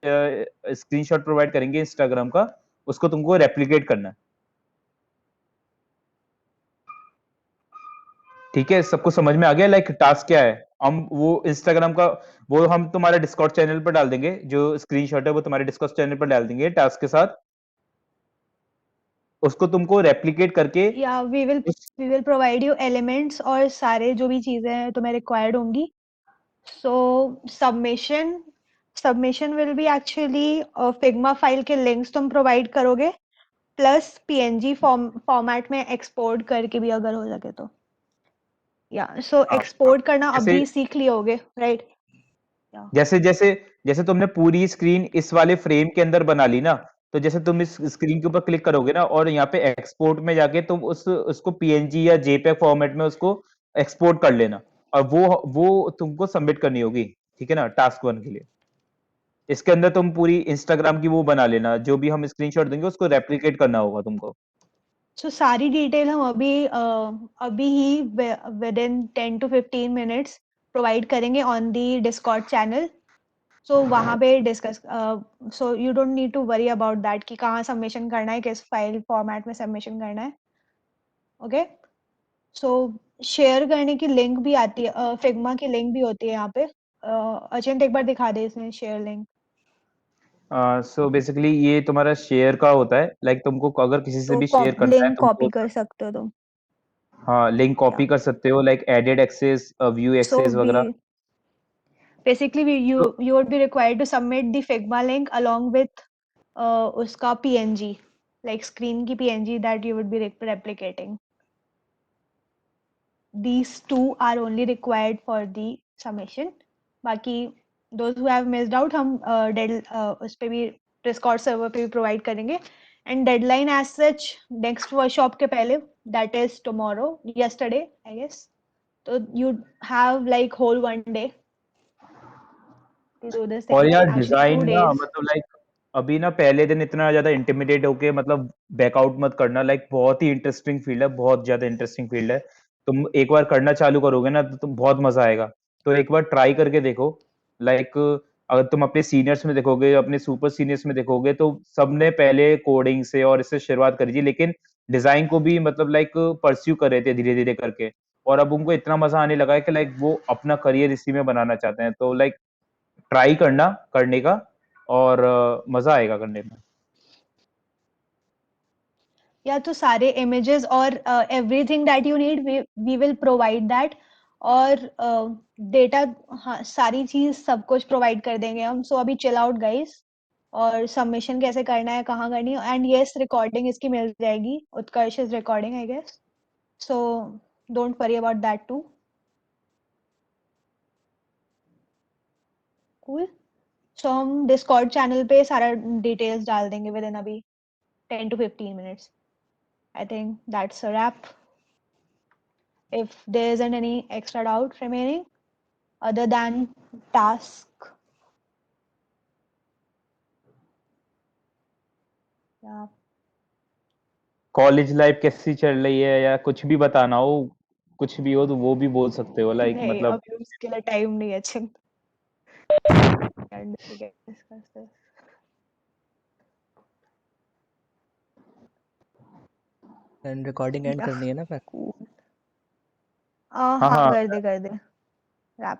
स्क्रीनशॉट प्रोवाइड करेंगे इंस्टाग्राम का, उसको तुमको रेप्लिकेट करना है, ठीक है, सबको समझ में आ गया लाइक टास्क क्या है? हम वो इंस्टाग्राम का वो हम तुम्हारे डिस्कॉर्ड चैनल पर डाल देंगे, जो स्क्रीनशॉट है वो तुम्हारे डिस्कॉर्ड चैनल पर डाल देंगे टास्क के साथ। उसको तुमको रेप्लिकेट करके या वी उस विल प्रोवाइड यू एलिमेंट्स और सारे जो भी चीजें हैं तुम्हें रिक्वायर्ड होंगी। So submission will be actually Figma file के लिंक्स तुम प्रोवाइड करोगे, प्लस पीएनजी फॉर्मेट में एक्सपोर्ट करके भी अगर हो सके तो। या सो हाँ, एक्सपोर्ट करना जैसे अभी सीख लिए होगे, राइट? या जैसे जैसे जैसे तुमने पूरी स्क्रीन इस वाले फ्रेम के अंदर बना ली ना, तो जैसे तुम इस स्क्रीन के ऊपर क्लिक करोगे ना और यहाँ पे एक्सपोर्ट में जाके तुम उसको पीएनजी या जेपीईजी फॉर्मेट में उसको एक्सपोर्ट कर लेना, और वो तुमको सबमिट करनी होगी, ठीक है ना, टास्क 1 के लिए। इसके अंदर तुम पूरी इंस्टाग्राम की वो बना लेना, जो भी हम स्क्रीनशॉट देंगे उसको रेप्लिकेट करना होगा तुमको। सो सारी डिटेल हम अभी ही within 10 to 15 minutes provide करेंगे on the Discord channel. So वहाँ पे discuss, so you don't need to worry about that कि कहाँ सबमिशन करना है, किस फाइल फॉर्मेट में सबमिशन करना है। ओके, सो शेयर करने की लिंक भी आती है, फिग्मा की लिंक भी होती है यहाँ पे। अचिंत एक बार दिखा दे इसमें शेयर लिंक। सो बेसिकली ये तुम्हारा शेयर का होता है, लाइक तुमको अगर किसी से तो भी शेयर करना है लिंक तुमको, कॉपी कर सकते हो तुम। हाँ लिंक या कॉपी कर सकते हो, like added access, view so access we वगैरह। basically तो you would be required to submit the Figma link along with uska PNG, like screen ki PNG that you would be replicating. These two are only required for the submission. बाकी those who have missed out हम उस पे भी Discord server पे भी provide करेंगे, and deadline as such next workshop के पहले, that is tomorrow, yesterday I guess. So you have like whole 1 day to do this और thing, यार actually 2 डिजाइन ना days. मतलब लाइक अभी ना पहले दिन इतना ज्यादा इंटिमिडेट होके मतलब बैकआउट मत करना, लाइक बहुत ही इंटरेस्टिंग फील्ड है, बहुत ज्यादा इंटरेस्टिंग फील्ड है। तुम एक बार करना चालू करोगे ना तो तुम बहुत मजा आएगा, तो एक बार ट्राई करके देखो। लाइक अगर तुम अपने सीनियर्स में देखोगे, अपने सुपर सीनियर्स में देखोगे, तो सबने पहले कोडिंग से और इससे शुरुआत करी थी, लेकिन डिजाइन को भी मतलब लाइक परस्यू कर रहे थे धीरे धीरे करके, और अब उनको इतना मजा आने लगा है कि लाइक वो अपना करियर इसी में बनाना चाहते हैं। तो लाइक ट्राई करना करने का, और मजा आएगा करने में। या तो सारे इमेजेस और everything that you need we will provide that, और डेटा, हाँ सारी चीज सब कुछ प्रोवाइड कर देंगे हम। सो अभी चिल आउट गाइस, और सबमिशन कैसे करना है, कहाँ करनी है, एंड यस रिकॉर्डिंग इसकी मिल जाएगी, Utkarsh is recording I guess, so don't worry about that too. Cool, so हम डिस्कॉर्ड चैनल पे सारा डिटेल्स डाल देंगे विद इन अभी 10 to 15 minutes. I think that's a wrap. If there isn't any extra doubt remaining other than task, yeah. College life कैसी चल रही है, या कुछ भी बताना हो, कुछ भी हो तो वो भी बोल सकते हो, लाइक नहीं मतलब अभी उसके लिए टाइम नहीं है चिंत, and we can discuss this. And recording and Yeah, करनी है ना फिर? cool. हाँ हाँ हाँ कर दे wrap.